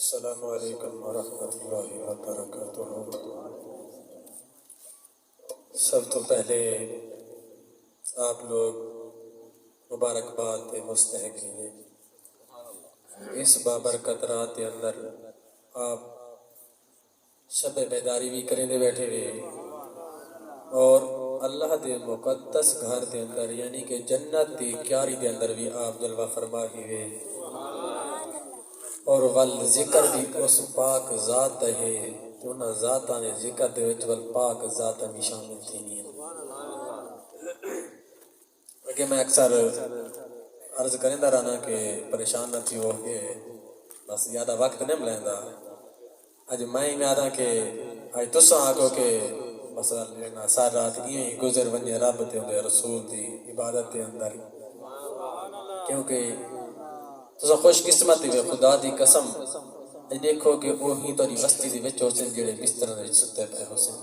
السلام علیکم ورحمۃ اللہ وبرکاتہ۔ سب تو پہلے آپ لوگ مبارکباد کے مستحق ہیں۔ اس بابرکت رات کے اندر آپ شب بیداری بھی کریں دے بیٹھے ہوئے اور اللہ دے مقدس گھر دے اندر یعنی کہ جنت دی کیاری دے اندر بھی آپ جلوہ فرما ہی ہوئے اور ول ذکر بھی اس پاک ذات ہے تو نہ ذاتاں نے ذکر دے وچ ول پاک ذات بھی شامل تھی نہیں۔ کہ میں اکثر عرض کریں دا رہنا کہ پریشان نہ تھی ہو کہ بس زیادہ وقت نہیں ملیندا اج میں میں آدھا کہ اج تساں آگو کہ مثلا ساری رات ہی گزر ونجے رب تے دے رسول دی عبادت دے اندر کیونکہ تساں خوش قسمت ہوئے خدا دی قسم دیکھو کہ وہی تیری بستی دی وچ حسین جڑے بستر وچ ستے پے حسین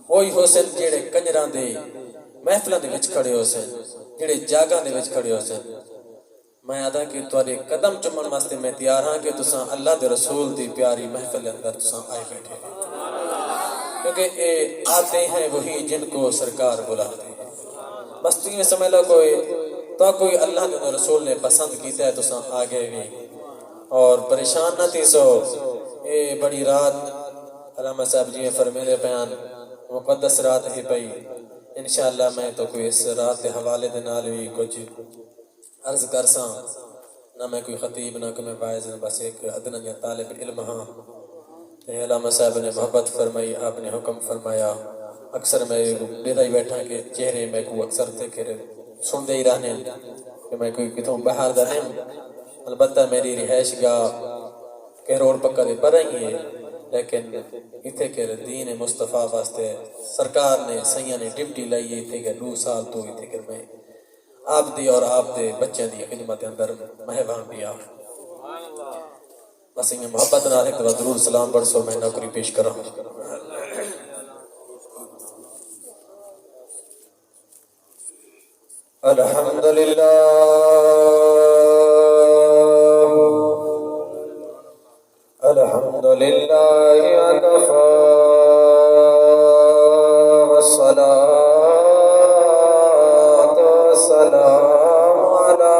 وہی حسین جڑے کنجراں دے محفلاں دے وچ کھڑے حسین جڑے جاگاں دے وچ کھڑے حسین میں آدھا کہ تواڈے قدم چومن واسطے میں تیار ہاں کہ تساں اللہ دے رسول دی پیاری محفل دے اندر تساں آئے بیٹھے کیونکہ اے آتے ہیں وہی جن کو سرکار بلاتے ہیں۔ بس تمہیں سمجھ لو کوئی اللہ کے رسول نے پسند کیتا ہے تساں آگے بھی اور پریشان نہ تھی سو اے بڑی رات علامہ صاحب جی فرمیلے بیان مقدس رات ہی پئی انشاءاللہ میں تو کوئی اس رات کے حوالے دے نال بھی کچھ عرض کرساں نہ میں کوئی خطیب نہ کہ میں واعظ بس ایک ادنا یا طالب علم ہاں۔ علامہ صاحب نے محبت فرمائی آپ نے حکم فرمایا اکثر میں دیتا ہی بیٹھا کہ چہرے میں کو اکثر تھے کہ سن دے ہی رہنے کہ میں کوئی کتوں باہر دا نہیں البتہ میری رہائش گاہ کہ روڑ پکا دے پر رہی ہے لیکن اتھے کہ دین مصطفیٰ واسطے سرکار نے سیاں نے ڈپٹی لائی تھے کہ 2 سال تو اتھے کہ میں آپ دی اور آپ دے بچے دی خدمت اندر مہمان بھی آپ بس انہیں محبت نہ ایک دفعہ ضرور سلام پڑھ سو میں نوکری پیش کر رہا ہوں۔ الحمدللہ الحمدللہ وکفا والصلاة والسلام علی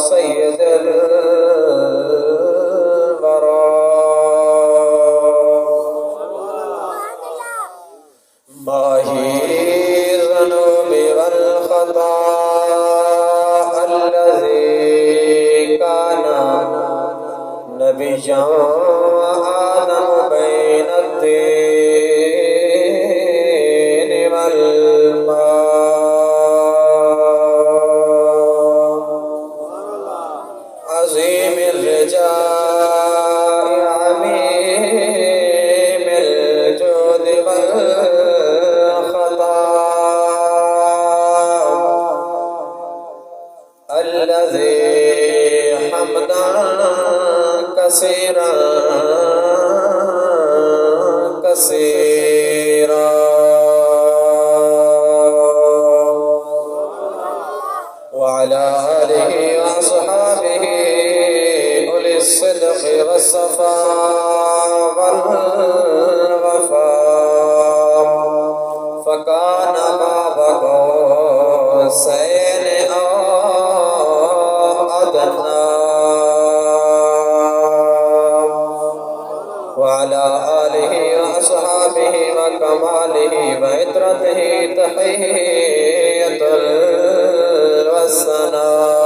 سید آدم بین الدین والماء عظیم الرجاء عمیم الجود والخطا الذي حمدا كثيرا كثيرا وعلى آله وأصحابه أولي الصدق والصفاء والوفاء فكان قاب قوسين أو أدنى وعلى آله وأصحابه وكماله وعترته تحية والثناء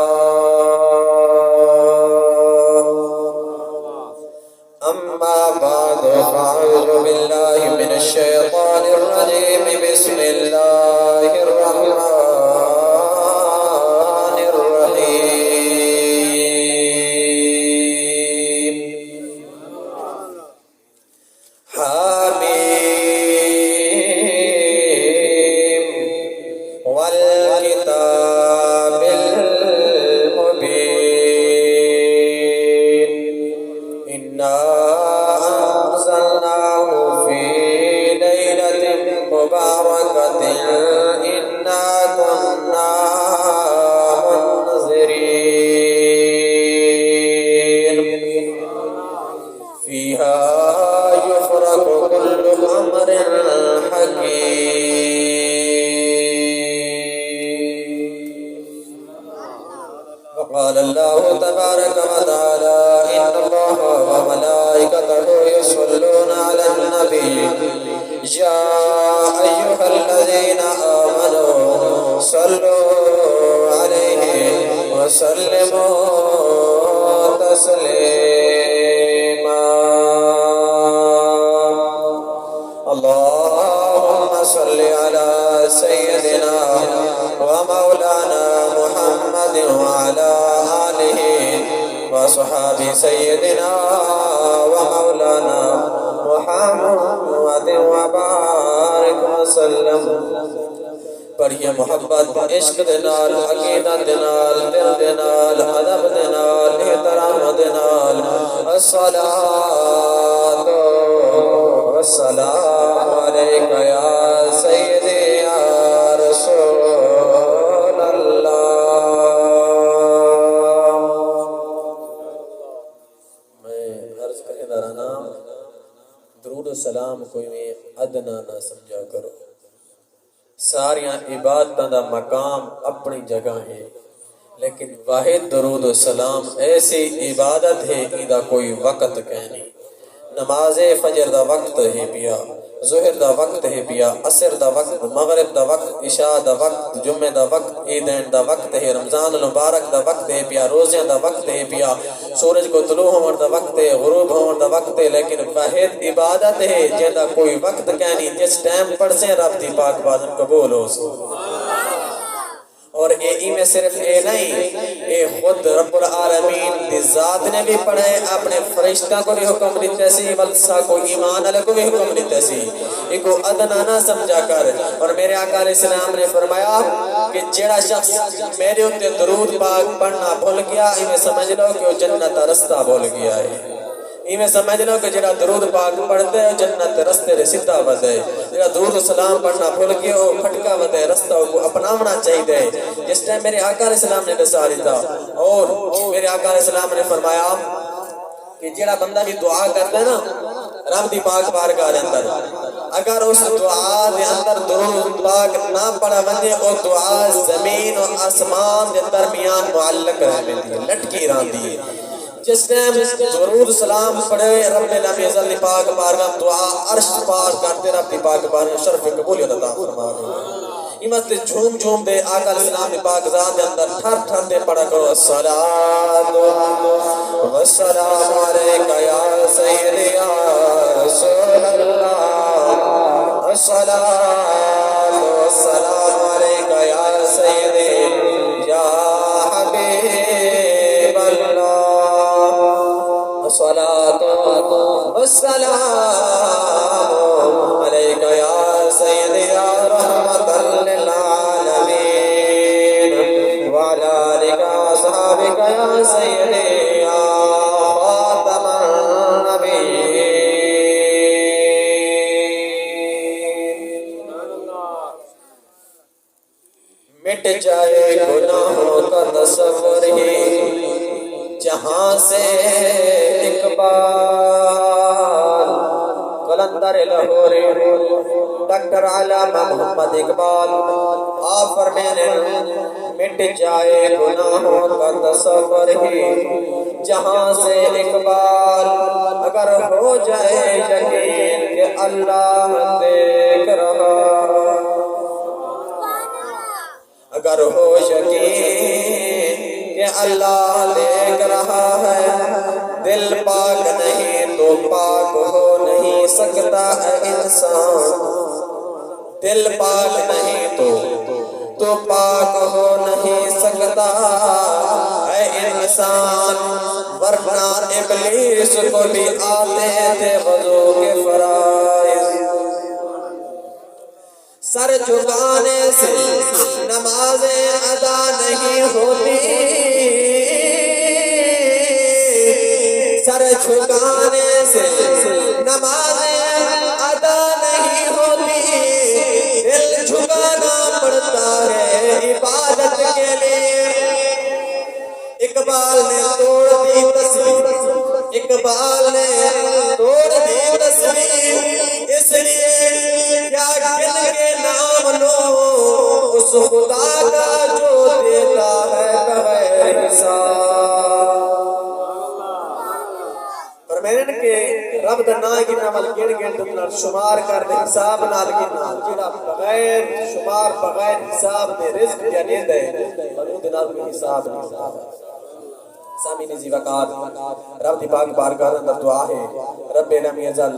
أما بعد فأعوذ بالله من الشيطان الرجيم بسم الله الرحمن الرحيم حميم والكتاب یا ایھا الذین آمنوا صلوا علیہ وسلموا تسلیما اللهم صل على سيدنا ومولانا محمد وعلى آله وصحاب سيدنا ومولانا محمد وبارك وسلم پڑھیے محبت عشق دے نال عقیدہ دے نال دل دے نال ادب دے نال احترام دے نال الصلاۃ والسلام علیک یا سیدی یا رسول اللہ۔ میں عرض کرنے دارانا درود و سلام کوئی میں ادنا نہ سمجھا کرو، ساریاں عبادتاں دا مقام اپنی جگہ ہے، لیکن واحد درود و سلام ایسی عبادت ہے کہ کوئی وقت کہنی۔ نماز فجر دا وقت ہے پیا، ظہر دا وقت ہے پیا، عصر دا وقت، مغرب دا وقت، عشاء دا وقت، جمعہ دا وقت، عیدین دا وقت ہے، رمضان المبارک دا وقت ہے پیا، روزے دا وقت ہے پیا، سورج کو طلوع ہون دا وقت ہے، غروب ہون دا وقت ہے، لیکن واحد عبادت ہے جہاں کوئی وقت کہنی، جس ٹائم پڑھ سے رب دی پاک بازم قبول ہو سو۔ اور اے میں صرف اے نہیں، اے خود رب العالمین دی ذات نے بھی پڑھے، اپنے فرشتہ کو بھی حکم دیتے سی، ولسا کو ایمان علیہ کو بھی حکم دیتے سی، ایک کو ادنا نہ سمجھا کر۔ اور میرے آقا علیہ السلام نے فرمایا کہ جیڑا شخص میرے اتے درود پاک پڑھنا بھول گیا، میں سمجھ لو کہ وہ جنت رستہ بھول گیا ہے۔ میں سمجھ لو کہ جڑا درود پاک پڑھتے ہیں جنت رستے دے سیدھا ودے، جڑا درود و سلام پڑھنا بھول کے وہ پھٹکا ودے، رستہ کو اپناونا چاہیے۔ جس ٹائم میرے آقا علیہ السلام نے دسا دیتا، اور میرے آقا علیہ السلام نے فرمایا کہ جڑا بندہ بھی دعا کرتا ہے نا رب دی پاک بارگاہ دے اندر، اگر اس دعا دے اندر درود پاک نہ پڑھا وندے، او دعا زمین و آسمان دے درمیان معلق رہ ویندی ہے، لٹکی رہندی ہے۔ جس ٹائم درود سلام پڑھے رب العالمین پاک بارگاہ دعا عرش پار کرتے رب دی پاک بارگاہ شرف قبولیت عطا فرمائے۔ امت جھوم جھوم دے آقا علیہ السلام دی پاک ذات دے اندر ٹھر ٹھر دے پڑھا کرو الصلاۃ والسلام علیک یا سیدی یا رسول اللہ، الصلاۃ والسلام علیک یا سیدی یا حبیب اللہ، الصلاۃ والسلام علیک یا سیدی یا رحمت للعالمین وعلی آلک وصحبک یا سیدی یا خاتم النبیین۔ مٹ جائے گناہوں کا تصور ہی جہاں سے اقبال، قلندر لاہوری ڈاکٹر علامہ محمد اقبال آپ فرمانے مٹ جائے گناہوں کا تصور ہی جہاں سے اقبال، اگر ہو جائے یقین کہ اللہ دیکھ رہا، اگر ہو یقین کہ اللہ دیکھ رہا ہے، دل پاک نہیں تو پاک ہو نہیں سکتا ہے انسان، دل پاک نہیں تو پاک ہو نہیں سکتا ہے انسان، ورنہ ابلیس کو بھی آتے تھے وضو کے فرائض، سر جھکانے سے نمازیں ادا نہیں ہوتی، سر جھکانے سے نمازیں ادا نہیں ہوتی، دل جھکانا پڑتا ہے عبادت کے لیے۔ اقبال نے توڑ دی تصویر، اقبال نے توڑ دی تصویر، اس لیے کیا گن کے نام لو اس خدا کا جو دیتا ہے بغیر حساب۔ فرمائن کہ رب دا نا گننا والا حساب نال کینا جڑا بغیر شمار بغیر حساب دے رزق دیا دیندا ہے انہوں دے نال کوئی حساب نہیں ہوتا سامعین عزیز وقار رب دی پاک بارگاہ دے اندر دعا ہے رب لم یزل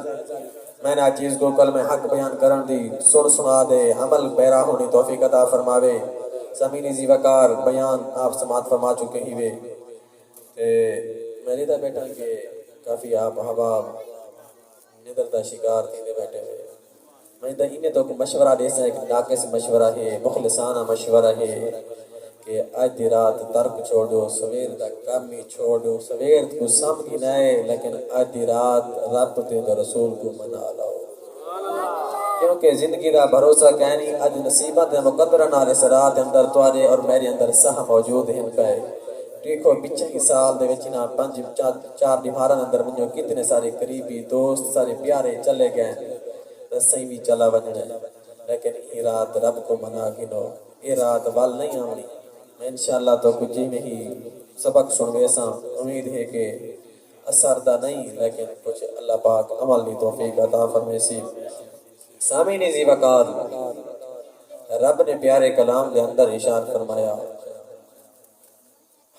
میں نے چیز کو کلمہ حق بیان کرن دی سن سنا دے عمل پیرا ہونے توفیق عطا فرماوے سامعین عزیز وقار بیان آپ سماعت فرما چکے ہی وے میں نے بیٹھا کہ کافی آپ احباب ندر دا شکار تھے بیٹھے ہوئے میں دا انہیں تو مشورہ دے سا ایک ناقص مشورہ ہے مخلصانہ مشورہ ہے کہ آج دی رات ترک چھوڑ دو سویر دا کامی چھوڑ دو سویر کو سمجھی نائے لیکن آج دی رات رب تے دا رسول کو منا لاؤ کیونکہ زندگی دا بھروسہ کہنی آج نصیبت مقدرہ نال اس رات اندر توارے اور میرے اندر سہ موجود ہیں پہ دیکھو پچھے کی سال دے وچنا پنج چار دیوارن اندر منجو کتنے سارے قریبی دوست سارے پیارے چلے گئے رسیں بھی چلا وجنے لیکن یہ رات رب کو منا گنو یہ رات وال نہیں آنی انشاءاللہ تو کچھ میں ہی سبق سنوے سا امید ہے کہ اثر دا نہیں لیکن کچھ اللہ پاک عمل دی توفیق عطا فرمائے سی سامعین عزیز وقار رب نے پیارے کلام دے اندر ارشاد فرمایا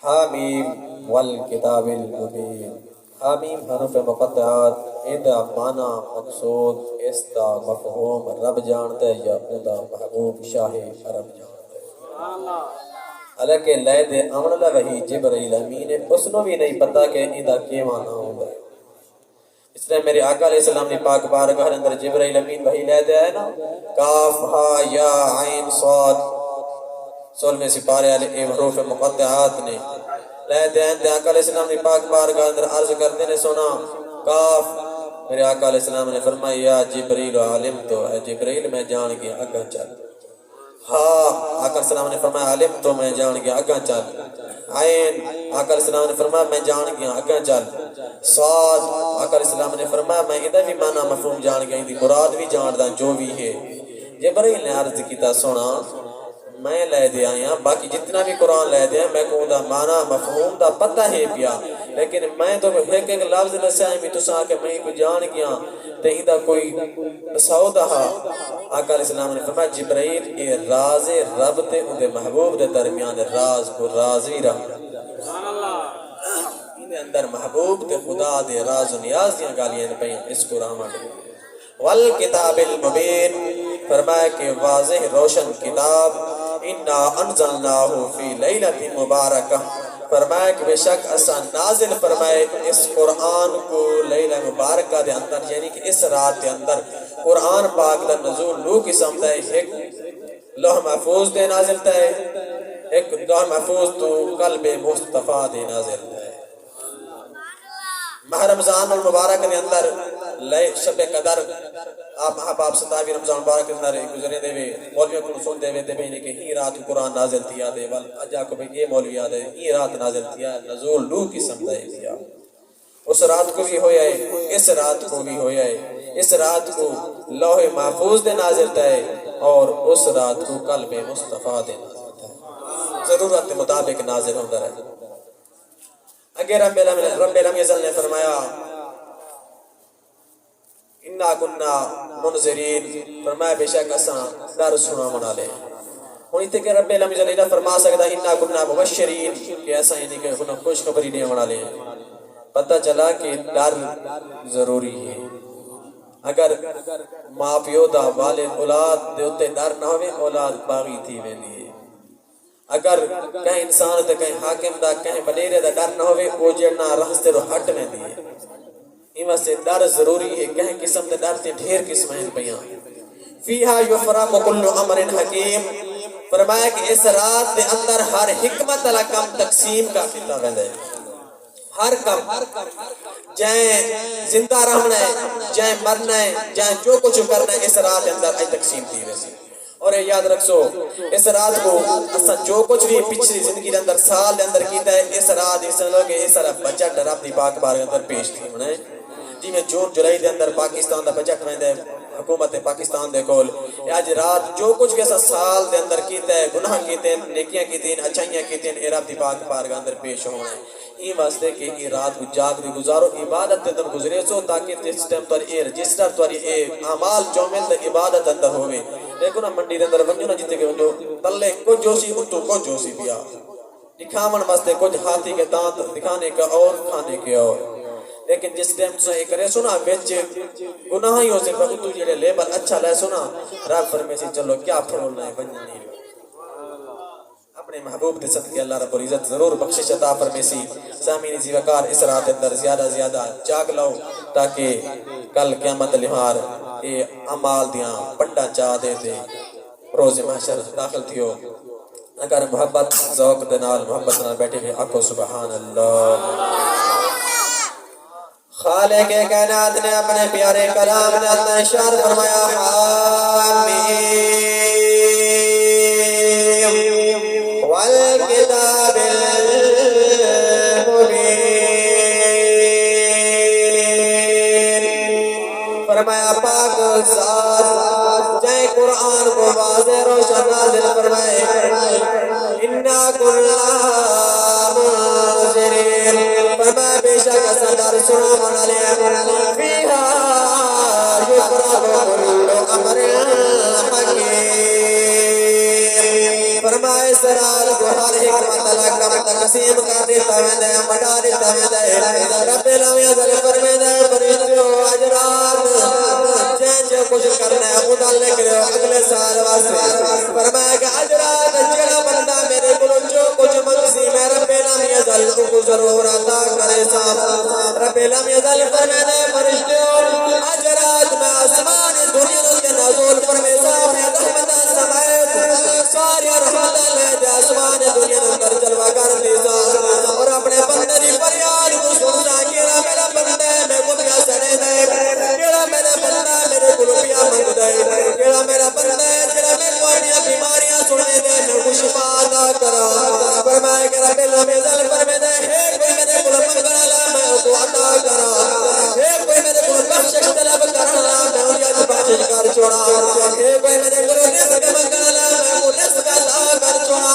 حامیم والکتاب المبین حامیم حروف مقطعات ایدہ معنی مقصود استا مفہوم رب جانتا ہے یا ادا محبوب شاہ عرب جانتا ہے حالانکہ لئے دے امن وحی جبرائیل امین اس نو بھی نہیں پتا کہ ایدہ کی معنی ہوگا اس طرح میرے آقا علیہ السلام نے پاک بارگاہ اندر جبرائیل امین وحی لے دے آئے نا کاف ہا یا عین صاد 16 سپارے علیہ حروف مقطعات نے لے دے آقا علیہ السلام نے پاک بارگاہ اندر عرض کرتے نے سنا کاف میرے آقا علیہ السلام نے فرمایا یا جبریل عالم تو اے جبریل میں جان گیا اگاں چل ہاں آقا علیہ السلام نے فرمایا عالم تو میں جان گیا اگاں چل عین آقا علیہ السلام نے فرمایا میں جان گیا اگاں چل صاد آقا علیہ السلام نے فرمایا میں ادھر بھی معنی مفہوم جان گیا دی مراد بھی جان دا جو بھی ہے جبریل نے عرض کیتا سنا میں لے دے آیا باقی جتنا بھی قرآن لے دے میں کو دا معنی مفہوم دا پتہ ہے پیا لیکن میں تو ایک ایک لفظ نسیاں میں تو سا کہ میں کو جان گیا تے دا کوئی بساؤ دا آقا علیہ السلام نے فرمایا جبرائیل اے راز رب تے اون دے محبوب دے درمیان راز کو راز ہی رہا سبحان اللہ ان اندر محبوب تے خدا دے راز و نیاز دیاں گالیاں پئی اس قرآن میں والکتاب المبین فرمایا کہ واضح روشن کتاب انا انزلناہ فی لیلۃ مبارکہ فرمایا کہ بے شک اسا نازل فرمائے اس قرآن کو لیلہ مبارکہ دے اندر یعنی کہ اس رات دے اندر قرآن پاک دا نزول لو قسم دا ایک لوح محفوظ دے نازل تا ہے ایک لوح محفوظ تو قلب مصطفیٰ دے نازل تا ہے ماہ رمضان المبارک دے اندر شب قدر آپ احباب 27 رمضان مبارک کے اندر گزرے دے وے مولویوں کو سن دے وے دے نے کہ ہی رات قرآن نازل تھیا دے ول اجا کو یہ مولوی یاد ہے ہی رات نازل تھیا نزول لو قسم دا ہے اس رات کو بھی ہویا ہے اس رات کو بھی ہویا ہے اس رات کو لوح محفوظ دے نازل تھا ہے اور اس رات کو قلب مصطفیٰ دے نازل تھا ضرورت کے مطابق نازل ہوتا ہے اگر رب العزت نے فرمایا انا کننا منذرین فرمایا بے شک اساں ڈر سنا منا لے ہن تے کہ رب العزت نے فرما سکدا انا کننا مبشرین کہ اساں یعنی کہ انہاں خوشخبری دینے والا لے پتہ چلا کہ ڈر ضروری ہے اگر ماں پیو دا والد اولاد دے اوتے ڈر نہ ہوے اولاد باغی تھی ویندی ہے اگر کہیں انسان تے کہیں حاکم دا کہیں وڈیرے دا ڈر نہ ہوے او جڑنا راستے رو ہٹ ویندی ہے ایویں سے ڈر ضروری ہے کہیں قسم دے ڈر تے ڈھیر قسمیں پیاں فیہا یفرق کل امر حکیم فرمایا کہ اس رات دے اندر ہر حکمت والا کام تقسیم کا کیتا ویندا ہے ہر کام جائیں زندہ رہنا ہے جائیں مرنا ہے جائیں جو کچھ کرنا ہے اس رات دے اندر اج تقسیم تھی ویسی اور یاد رکھو اس رات کو اساں جو کچھ بھی پچھلی زندگی دے اندر سال دے اندر کیتا ہے اس رات اس لوگ اس بجٹ رب دی پاک بارگاہ اندر پیش تھی ہونا ہے جی میں جون جولائی دے اندر پاکستان دا بجٹ ویندا ہے حکومت پاکستان دے کول اج رات جو کچھ کے سال دے اندر کیتا ہے گناہ کیتے ہیں نیکیاں کیتے ہیں اچھائیاں کیتے ہیں رب دی پاک بارگاہ اندر پیش ہونا ہے یہ واسطے کہ یہ رات کو جاگ دی گزارو عبادت تے تن گزرے سو تاکہ جس ٹائم پر اے رجسٹر توری اے اعمال جو میں تے عبادت اندر ہوے دیکھو نا منڈی دے اندر ونجو نا جتے کہ ونجو تلے کو جوسی اتو کو جوسی پیا دکھاون واسطے کچھ ہاتھی کے دانت دکھانے کا اور کھانے کے اور لیکن جس ٹائم سے یہ کرے سنا وچ گناہیوں سے اتو جڑے لیبل اچھا لے سنا رب فرمائے سی چلو کیا پھرولنا ہے بننا نہیں اپنے محبوب دے صدقے اللہ رب العزت ضرور بخشش عطا فرمیسی سامعین زی وقار اس رات اندر زیادہ زیادہ جاگ لو تاکہ کل قیامت لہار اے اعمال دیاں پنڈا چاہ دے تے روز محشر داخل تھیو اگر محبت ذوق دے نال محبت نال بیٹھے ہوئے آکھو سبحان اللہ خالق کائنات نے اپنے پیارے کلام نے اپنا اشار فرمایا حامیم والکتاب المبین فرمایا پاک ذات جائے قرآن کو واضح روشن نازل فرمائے انا کلا منذرین فرمایا بے شک سردار سنو منالیم فیہا یفرغ کل امر حکیم فرمائے سرار کو ہر حکمت لکم تقسیم کر دیتا میں دے مڈا دیتا میں دے رب العالمین ذل فرمائے دے فرشتوں اجرات جن جو کچھ کرنا ہے خدا لے کرو اگلے سال واسطے فرمایا کہ اجرات جڑا بندہ میرے کو جو کچھ منگسی میں رب العالمین ذل کو ضرور عطا کرے صاحب رب العالمین ذل فرمائے دے فرشتوں اجرات میں آسمان دنیا کے نزول فرمائے صاحب رحمت سمائے ساری رحمت لے دے آسمان دنیا اندر جلوہ کر دے اور اپنے بندے دی فریاد کو سننا کیڑا میرا بندہ میں کو پیا سڑے دے کیڑا میرا بندہ میرے کو پیا منگ دے کیڑا میرا بندہ جڑا میں کو اپنی بیماریاں سنے دے میں کو شفا عطا کرا فرمایا کہ رب العالمین ذل فرمائے دے ہے کوئی میرے کو منگن والا میں کو عطا کرا ہے کوئی میرے کو بخشش طلب کرنا میں ان کی بخشش کر چھوڑا ہے کوئی میرے کو رزق منگن والا میں کو رزق عطا کر چھوڑا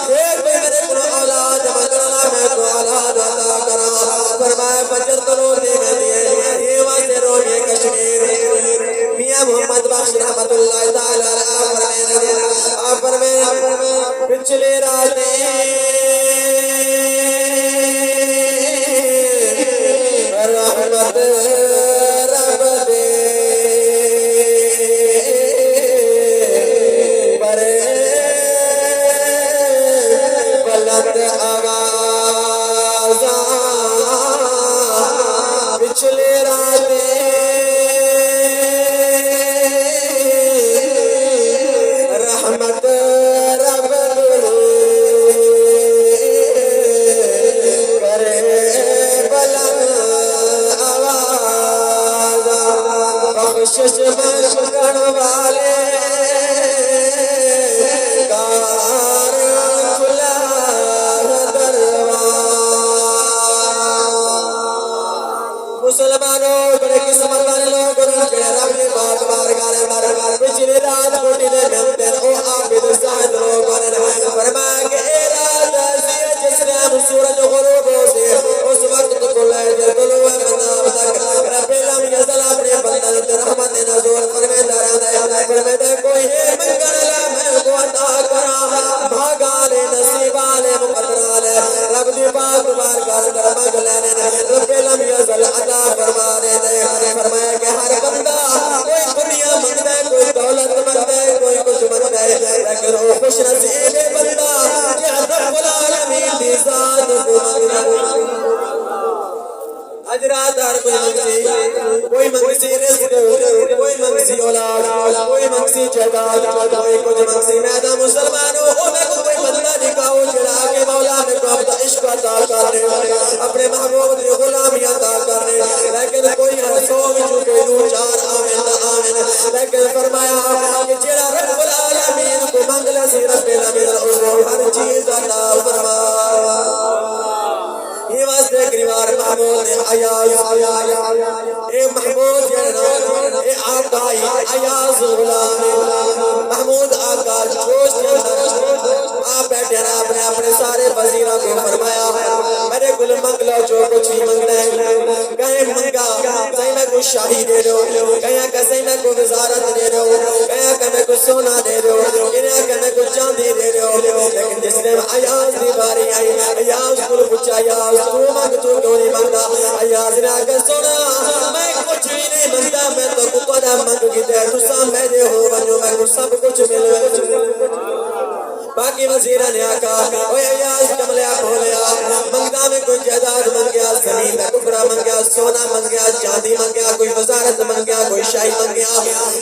ہے کوئی میرے کو اولاد منگن والا میں کو اولاد عطا کرا فرمایا فجر کرو دے میں دیے یہ واسطے روئے کشمیر میاں محمد بخش رحمت اللہ تعالی علیہ فرمایا پچھلے راتیں رحمت رب دے برے بلند آغازاں پچھلے راتیں رحمت رب کرے بلند آوازاں بخشش مشکن والے کار کھلا دروازہ مسلمانوں بڑے قسمت والے لوگ جڑے رب نے بار بار گالے بار پچھلی رات کوٹی دے ملتے او عابد زاہد لوگوں نے فرمایا کہ اے رات ایسی ہے جس نے ہم سورج غروب ہوتے اس وقت کو لے جے طلوع منام تک رب العالمین ذل اپنے بندہ تے رحمت نزول فرمائے دے کوئی ہے منگن لا میں کو عطا کرا بھاگا لے نصیب والے مقدر لے رب دی پاک بار کر مانگ لینے رب العالمین ذل عطا فرما دے فرمایا کہ ہر بندہ کوئی دنیا منگتا ہے کوئی دولت منگتا ہے کوئی کچھ منگتا ہے لیکن وہ خوش نصیب بندہ کہ رب العالمین دی ذات کو منگتا ہے اجرات ہر کوئی منگسی رزق کوئی منگسی اولاد کوئی منگسی جائیداد کوئی کچھ منگسی میدان مسلمانوں میں کوئی بندہ دکھاؤ جڑا کے مولا میں کو اپنا عشق عطا کرنے اپنے محبوب کی غلامی عطا کرنے لیکن کوئی سو وچوں کوئی دو چار آمین آمین لیکن فرمایا کہ جڑا رب العالمین کو منگلا سی رب العالمین ہر چیز عطا فرما یہ واسطے گریوار محمود ایاز اے محمود اے آقا ایاز غلام محمود آقا جوش کے اندر آپ بیٹھے رہا اپنے سارے وزیروں کو فرمایا میرے گل منگ کو شاہی دے دو کہیں کسی میں کو وزارت دے دو کہیں کہ میں کو سونا دے دو کہیں کہ میں کو چاندی دے دو لیکن جس نے ایاز دی باری آئی ایاز کو پوچھا ایاز تو مانگ تو کیوں نہیں مانگتا ایاز نے آگے سونا میں کچھ بھی نہیں مانگتا میں تو قدر مانگ کی دے تو سام میں دے ہو بنو میں کو سب کچھ ملے باقی وزیرہ نے آکا اوہ ایاز کملیا کھولیا منگدہ میں کوئی جائیداد منگیا زمین کا ٹکڑا منگیا سونا منگیا چاندی منگیا کوئی وزارت منگیا کوئی شاہی منگیا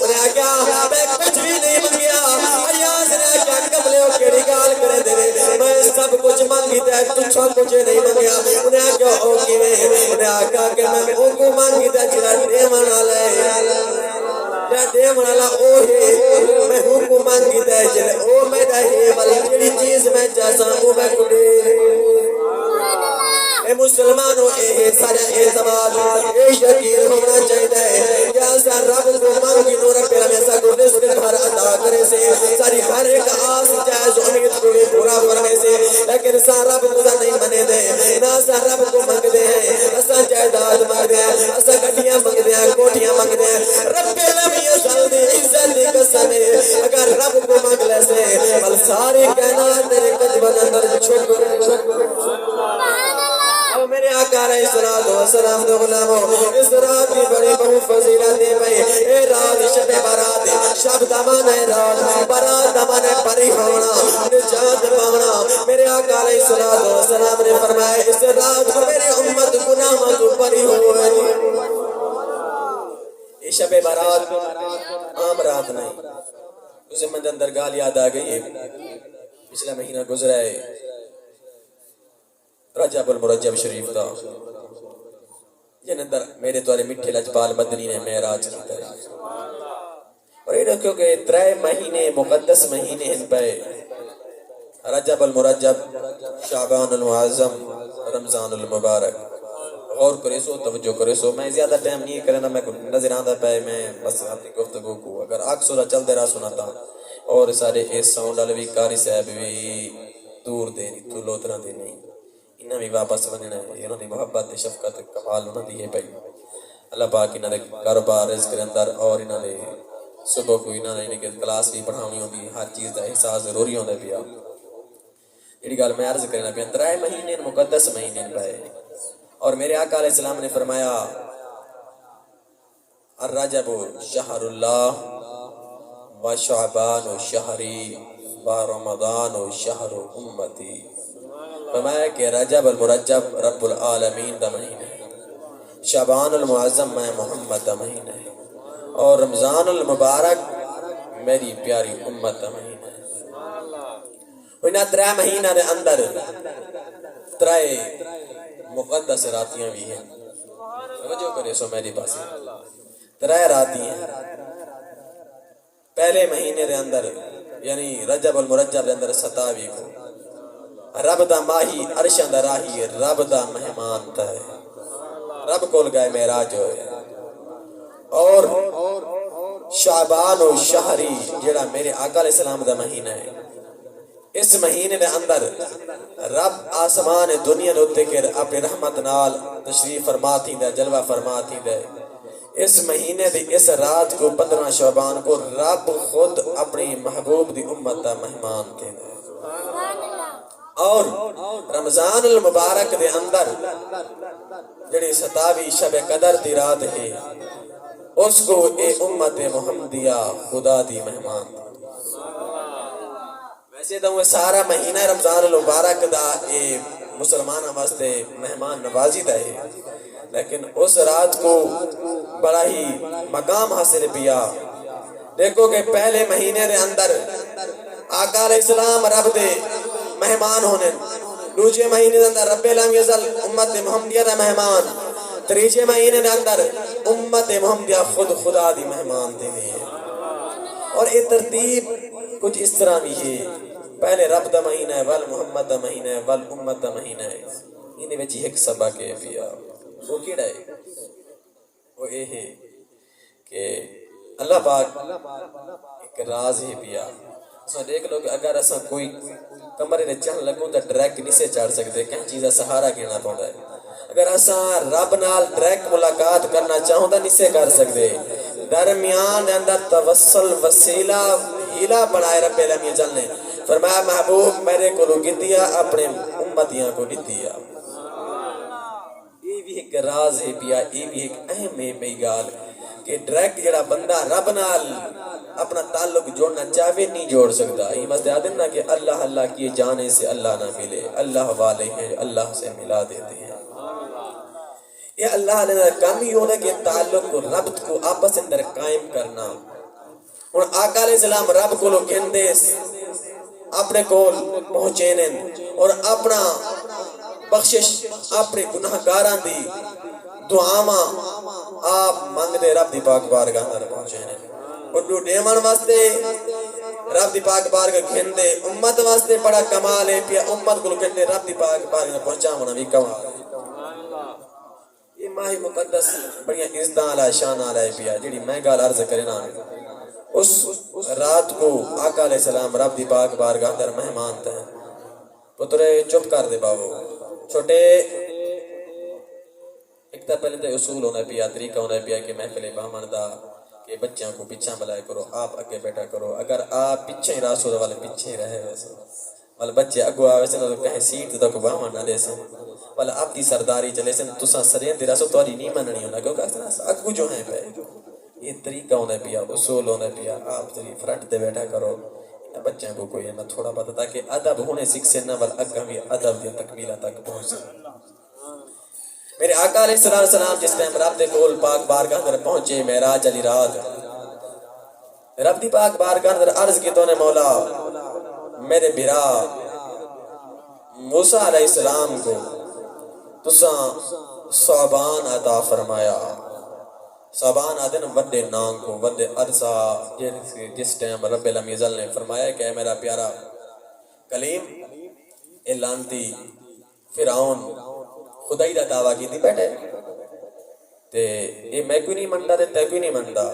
انہیں آکا میں کچھ بھی نہیں منگیا ایاز نے آکا کملیوں کیڑی گال کرے دے میں سب کچھ منگی دے تجھا کچھ نہیں منگیا انہیں آکا اوکی میں انہیں آکا کہ میں اوکو منگی دے جنہ ٹیمن آلے یا دیو والا او ہے میں حکم مانگی دے جلے او میں دے والی جڑی چیز میں جازاں او میں کڑے اے مسلمانوں اے سارا اعتماد اے یقین ہونا چاہیے یا سا رب کو مانگی تو رب ہمیشہ کو رزق گھر عطا کرے سے ساری ہر ایک آس جائز امید کو پورا فرمے سے لیکن سا رب کو نہیں منے دے نہ سا رب کو مانگ دے اسا جائیداد مانگ دے اسا گڈیاں مانگ دے کوٹیاں مانگ دے رب عزت دی قسم اگر رب کو مانگ لے سے بل ساری کائنات تیرے قدموں اندر جھک او میرے آقا علیہ السلام دے غلاموں اس رات کی بڑی بہت فضیلت ہے بھائی اے رات شب برات شب دمان ہے رات برات دمان ہے پری ہونا نجات پاونا میرے آقا علیہ السلام نے فرمایا اس رات کو میری امت گناہوں تو پری ہوئے یہ شب برات عام رات نہیں اسے من اندر گال یاد آ گئی ہے پچھلا مہینہ گزرا ہے رجب المرجب شریف تھا جن اندر میرے توارے مٹھے لجپال مدنی نے معراج کی طرح اور یہ رکھو کہ 3 مہینے مقدس مہینے ان پہ رجب المرجب شعبان المعظم رمضان المبارک غور کرے سو توجہ کرے سو میں زیادہ ٹائم نہیں کرنا میں نظر آندہ پہ میں بس اپنی گفتگو کو اگر آگ سولا چل دے رہا سناتا اور سارے اس ساؤنڈ علوی کاری صاحب بھی دور دے نہیں تو لوترہ دے نہیں انہاں بھی واپس بننا ہے انہوں نے محبت شفقت کمال انہوں نے یہ پہی اللہ پاک انہوں نے کاروبار رزق کے اندر اور انہوں نے صبح کو انہوں نے کلاس بھی پڑھاونی ہوندی ہر چیز کا احساس ضروری ہوندہ پیا یہ گال میں عرض کرنا پیا 3 مہینے مقدس مہینے پہ اور میرے آقا علیہ السلام نے فرمایا الرجب شہر اللہ و شعبان شہری و رمضان شہر امتی فرمایا کہ رجب المرجب رب العالمین دا مہینہ ہے شعبان المعظم میں محمد دا مہینہ ہے اور رمضان المبارک میری پیاری امت دا مہینہ ہے انہاں 3 مہینہ دے اندر 3 مقدس راتیاں بھی ہیں توجہ کرے سو میری پاس 3 راتیاں پہلے مہینے دے اندر یعنی رجب المرجب دے اندر 27 کو رب دا ماہی عرشان دا راہی رب دا مہمان تا ہے رب کول گئے معراج ہوئے اور شعبان و شہری جڑا میرے آقا علیہ السلام دا مہینہ ہے اس مہینے دے اندر رب آسمان دنیا دوتے کے اپنی رحمت نال تشریف فرماتی دے جلوہ فرماتی دے اس مہینے دی اس رات کو 15 شعبان کو رب خود اپنی محبوب دی امت دا مہمان کے دے اور رمضان المبارک دے اندر جڑی 27 شب قدر دی رات ہے اس کو اے امت محمدیہ خدا دی مہمان ویسے تو وہ سارا مہینہ رمضان المبارک دا اے مسلمان واسطے مہمان نوازی دا ہے لیکن اس رات کو بڑا ہی مقام حاصل پیا دیکھو کہ پہلے مہینے دے اندر آقا علیہ السلام رب دے مہمان ہونے دوسرے مہینے دے اندر رب لم یزل امت محمدیہ دا مہمان تیسرے مہینے دے اندر امت محمدیہ خود خدا دی مہمان دے ہیں اور یہ ترتیب کچھ اس طرح بھی ہے پہلے رب دا مہینہ ہے ول محمد دا مہینہ ہے ول امت دا مہینہ ہے انہیں بچی ایک سبق ہے پیا وہ کیڑا ہے وہ یہ ہے کہ اللہ پاک ایک راز ہے پیا اساں دیکھ لو کہ اگر اساں کوئی کمرے دے چڑھن لگوں تو ڈائریکٹ نہیں سے چڑھ سکتے، کہیں چیز دا سہارا گھینا پوندا ہے۔ اگر اساں رب نال ڈائریکٹ ملاقات کرنا چاہوں تو نہیں سے کر سکتے، درمیان دے اندر توسل وسیلہ ہیلا بنائے رب العالمین جل نے فرمایا محبوب میرے کو گتیا اپنے امتیاں کو گتیا۔ یہ بھی ایک راز ہے پیا، یہ بھی ایک اہم ہے پئی گال کہ ڈائریکٹ جڑا بندہ رب نال اپنا تعلق جوڑنا چاہے نہیں جوڑ سکتا۔ یہ مسئلہ آدم نا کہ اللہ اللہ کیے جانے سے اللہ نہ ملے، اللہ والے ہیں اللہ سے ملا دیتے ہیں۔ یہ اللہ نے کام ہی ہونا کہ تعلق کو ربط کو آپس اندر قائم کرنا۔ اور آقا علیہ السلام رب کو لوگ گھندے اپنے کول پہنچینے اور اپنا بخشش اپنے گناہگاران دی دعاواں آپ مانگدے رب دی پاک بارگاہ اندر پہنچینے اور دو ڈیمان واسطے رب دی پاک بارگاہ گھندے امت واسطے بڑا کمال ہے پیا، امت کو لوگ گھندے رب دی پاک بارگاہ پہنچا ہونا بھی کمال ہے۔ یہ ماہ مقدس بڑی عزتاں علی شان علی پیا جڑی میں گال عرض کرنا اس رات کو آقا علیہ السلام رب دی پاک بارگاہ اندر مہمان تھے۔ پترے چپ کر دے بابو چھوٹے ایک تا پہلے تے اصول ہونا پیا، طریقہ ہونا پیا کہ محفل بامن دا کہ بچیاں کو پیچھے بلائے کرو، آپ اگے بیٹھا کرو، اگر آپ پیچھے ہی راسو والے پیچھے ہی رہے ویسے والا بچے اگو آوے سے تو کہیں سیٹ تک بامن نہ دے سے والا آپ دی سرداری چلے سے تساں سرین دی راسو تواری نہیں مننی ہونا کیونکہ اگو جو ہیں پہ یہ طریقہ ہونا پیا، اصول ہونا پیا، آپ تری فرنٹ دے بیٹھا کرو بچوں کو کوئی نہ تھوڑا بتا تاکہ ادب ہونے سیکھ سے نہ بل اگہ بھی ادب دی تکمیلہ تک پہنچ سکے۔ میرے آقا علیہ السلام جس ٹائم رب دے کول پاک بارگاہ اندر پہنچے معراج علی رات رب دی پاک بارگاہ اندر عرض کی تو نے مولا میرے بھرا موسیٰ علیہ السلام کو تساں صعبان عطا فرمایا۔ صعبان آدن وڈے نام کو وڈے عرصہ جس ٹائم رب العالمین نے فرمایا کہ اے میرا پیارا کلیم اے لانتی فرعون خدائی دا دعویٰ کی تھی بیٹھے تے اے میں کوئی نہیں مندا تے تے کوئی نہیں مندا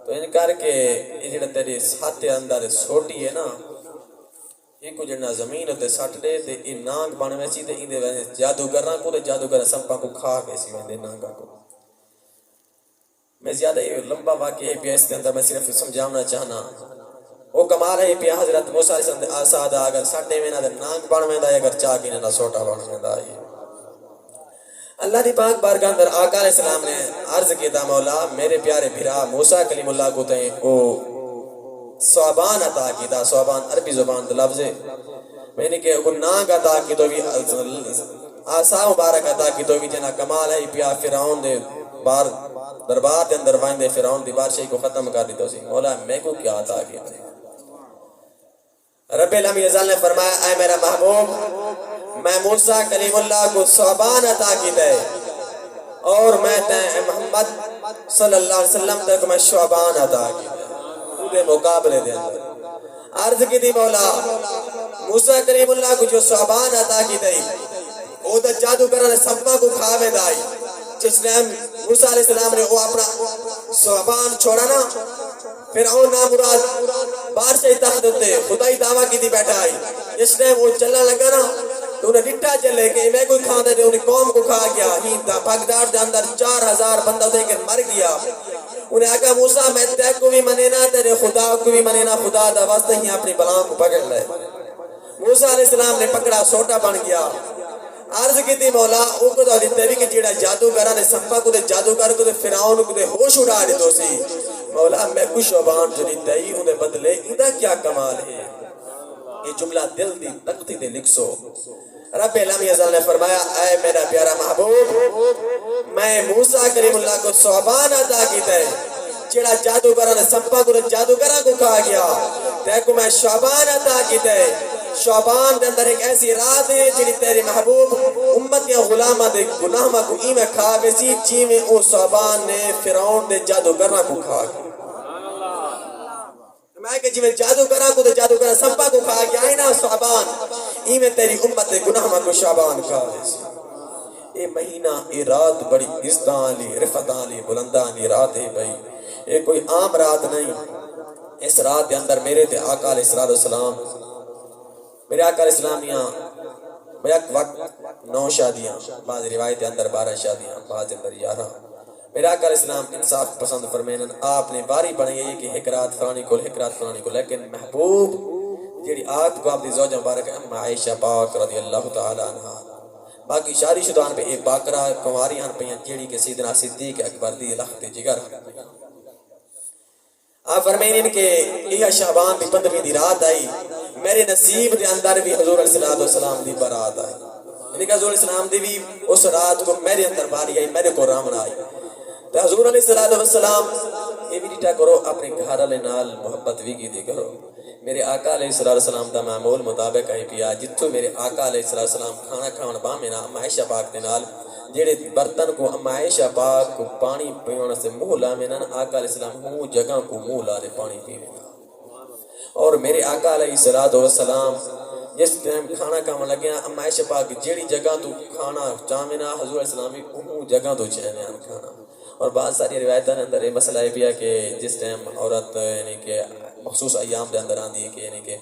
تو انکار کے یہ جڑا تیرے ساتھ اندر سوٹی ہے نا یہ کو جڑنا زمین ہوتے سٹ دے تے یہ نانگ بن ویسی تے اندے ویسے جادوگران کو تے جادوگر سمپا کو کھا ویسی ویندے نانگا کو۔ میں زیادہ یہ لمبا واقعہ ہے پیا اس کے اندر میں صرف سمجھانا چاہنا وہ کمال ہے پیا حضرت موسیٰ علیہ السلام آساد اگر ساٹے میں نہ نانگ بن میں دا اگر چاہ کی نہ سوٹا بن میں دا اللہ دی پاک بارگاہ اندر آقا علیہ السلام نے عرض کیتا مولا میرے پیارے بھرا موسیٰ کلیم اللہ کو تہیں او صعبان عطا کیتا۔ صعبان عربی زبان دا لفظ ہے میں نے کہ نانگ عطا کی تو بھی آسا مبارک عطا کی تو بھی جنا کمال ہے پیا فرعون دے بار دربار دے اندر وائندے فرعون دی بادشاہی کو ختم کر دیتا سی مولا میں کو کیا عطا کیا رب العالمین نے فرمایا اے میرا محبوب میں موسیٰ کلیم اللہ کو صعبان عطا کی دے اور میں تے محمد صلی اللہ علیہ وسلم تک میں شعبان عطا کی دے مقابلے دے اندر عرض کی دی مولا موسیٰ کلیم اللہ کو جو صعبان عطا کی دے او دا جادو کرنے سبا کو کھاوے دائی جس ٹائم موسیٰ علیہ السلام نے وہ اپنا صعبان چھوڑا نا فرعون نامراد بادشاہی تخت تے خدائی دعویٰ کی تھی بیٹھا آئی جس ٹائم وہ چلنا لگا نا تو انہیں لٹا چلے کہ میں کوئی کھاندے تھے انہیں قوم کو کھا گیا ہی بغداد دے اندر 4000 بندہ دے کر مر گیا۔ انہیں آگا موسیٰ میں تے کو بھی منینا تیرے خدا کو بھی منینا خدا دا واسطہ ہی اپنی بلاؤں کو پکڑ لے۔ موسیٰ علیہ السلام نے پکڑا سوٹا بن گیا عرض کی تھی مولا او کو دا دیتے بھی کہ جیڑا جادوگران سمپا کو دے جادوگر کو دے فرعون کو دے ہوش اڑا دیتو سی مولا میں کچھ شعبان جو نہیں دائی انہیں بدلے ادھا کیا کمال ہے۔ یہ جملہ دل دی تختی دے لکھ سو رب العالمین نے فرمایا اے میرا پیارا محبوب میں موسیٰ کریم اللہ کو صعبان عطا کی تے جیڑا جادوگران سمپا کو دے جادوگران کو کہا گیا تے کو میں شعبان عطا کی تے شعبان دے اندر ایک ایسی رات ہے جنہی تیرے محبوب امت یا غلامہ دے گناہمہ کو ایمیں کھا ویسی جی میں او شعبان نے فرعون دے جادوگران کو کھا گیا۔ میں کہ جی میں جادوگران کو دے جادوگران سمپا کو کھا گیا ہے نا شعبان ایمیں تیری امت دے گناہمہ کو شعبان کھا ویسی۔ یہ مہینہ یہ رات بڑی عزتاں لی رفتاں لی بلنداں لی رات ہے بھائی یہ کوئی عام رات نہیں اس رات دے اندر میرے تے آقا علیہ الصلوۃ والسلام میرے آقا علیہ السلام دیاں بیک وقت 9 شادیاں، بعض روایت دے اندر 12 شادیاں، بعض دے اندر 11۔ میرے آقا علیہ السلام انصاف پسند فرمینن، آپ نے باری بنائی ہے کہ ایک رات فلانی کو ایک رات فلانی کو، لیکن محبوب جیڑی آپ کو آپ دی زوجہ مبارک ام عائشہ پاک رضی اللہ تعالی عنہ، باقی شادی شدان پہ ایک باقرہ کنواریاں پہ جیڑی کہ سیدنا صدیق اکبر دی لخت جگر۔ آپ فرمائیں کہ یہ شعبان دی 15ویں دی رات آئی، میرے نصیب دے اندر بھی حضور علیہ السلام دی برات آئی، یعنی کہ حضور علیہ السلام دی بھی اس رات کو میرے اندر باری آئی، میرے کو رامن آئی۔ تو حضور علیہ السلام یہ بھی ڈیٹا کرو، اپنے گھر والے نال محبت بھی کی دی کرو۔ میرے آقا علیہ السلام دا معمول مطابق ہے پیا، جتھوں میرے آقا علیہ السلام کھانا کھاون بامینا عائشہ پاک دے نال جڑے برتن کو عائشہ پاک کو پانی پیون سے منہ لاویں نا، آقا علیہ السلام وہ جگہ کو منہ لا دے پانی پیویں۔ اور میرے آقا علیہ السلام جس ٹائم کھانا کھاون لگیا عائشہ پاک جیڑی جگہ تو کھانا چاہویں نا، حضور علیہ السلام وہ جگہ تو چاہویں کھانا۔ اور بعض ساری روایتاں اندر یہ مسئلہ ہے پیا کہ جس ٹائم عورت یعنی کہ مخصوص ایام دے اندر آندی ہے کہ یعنی کہ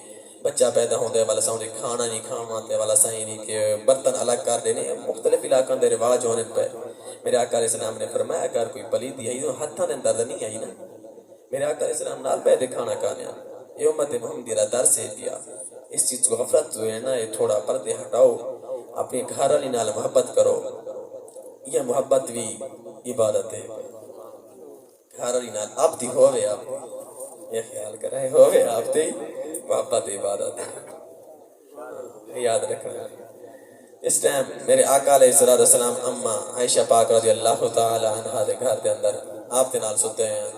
بچہ پیدا ہوندے والا سامنے کھانا نہیں کھانا تے والا سائیں نہیں کہ برتن الگ کر دینے، مختلف علاقوں دے رواج ہونے پہ میرے آقا علیہ السلام نے فرمایا اگر کوئی پلیدی آئی تو ہتھاں دے اندر نہیں آئی نا، میرے آقا علیہ السلام نال پہ دے کھانا کھانے یہ امت محمدی را در سے پیا۔ اس چیز کو غفلت جو ہے نا یہ تھوڑا پردے ہٹاؤ، اپنی گھر والی نال محبت کرو، یہ محبت بھی عبادت ہے۔ گھر والی نال آپ دی ہوئے آپ یہ خیال کر رہے ہوئے آپ دی محبت عبادت ہے، یاد رکھنا۔ اس ٹائم میرے آقا علیہ السلام اما عائشہ پاک رضی اللہ تعالی عنہ دے گھر دے اندر آپ دے نال ستے ہیں،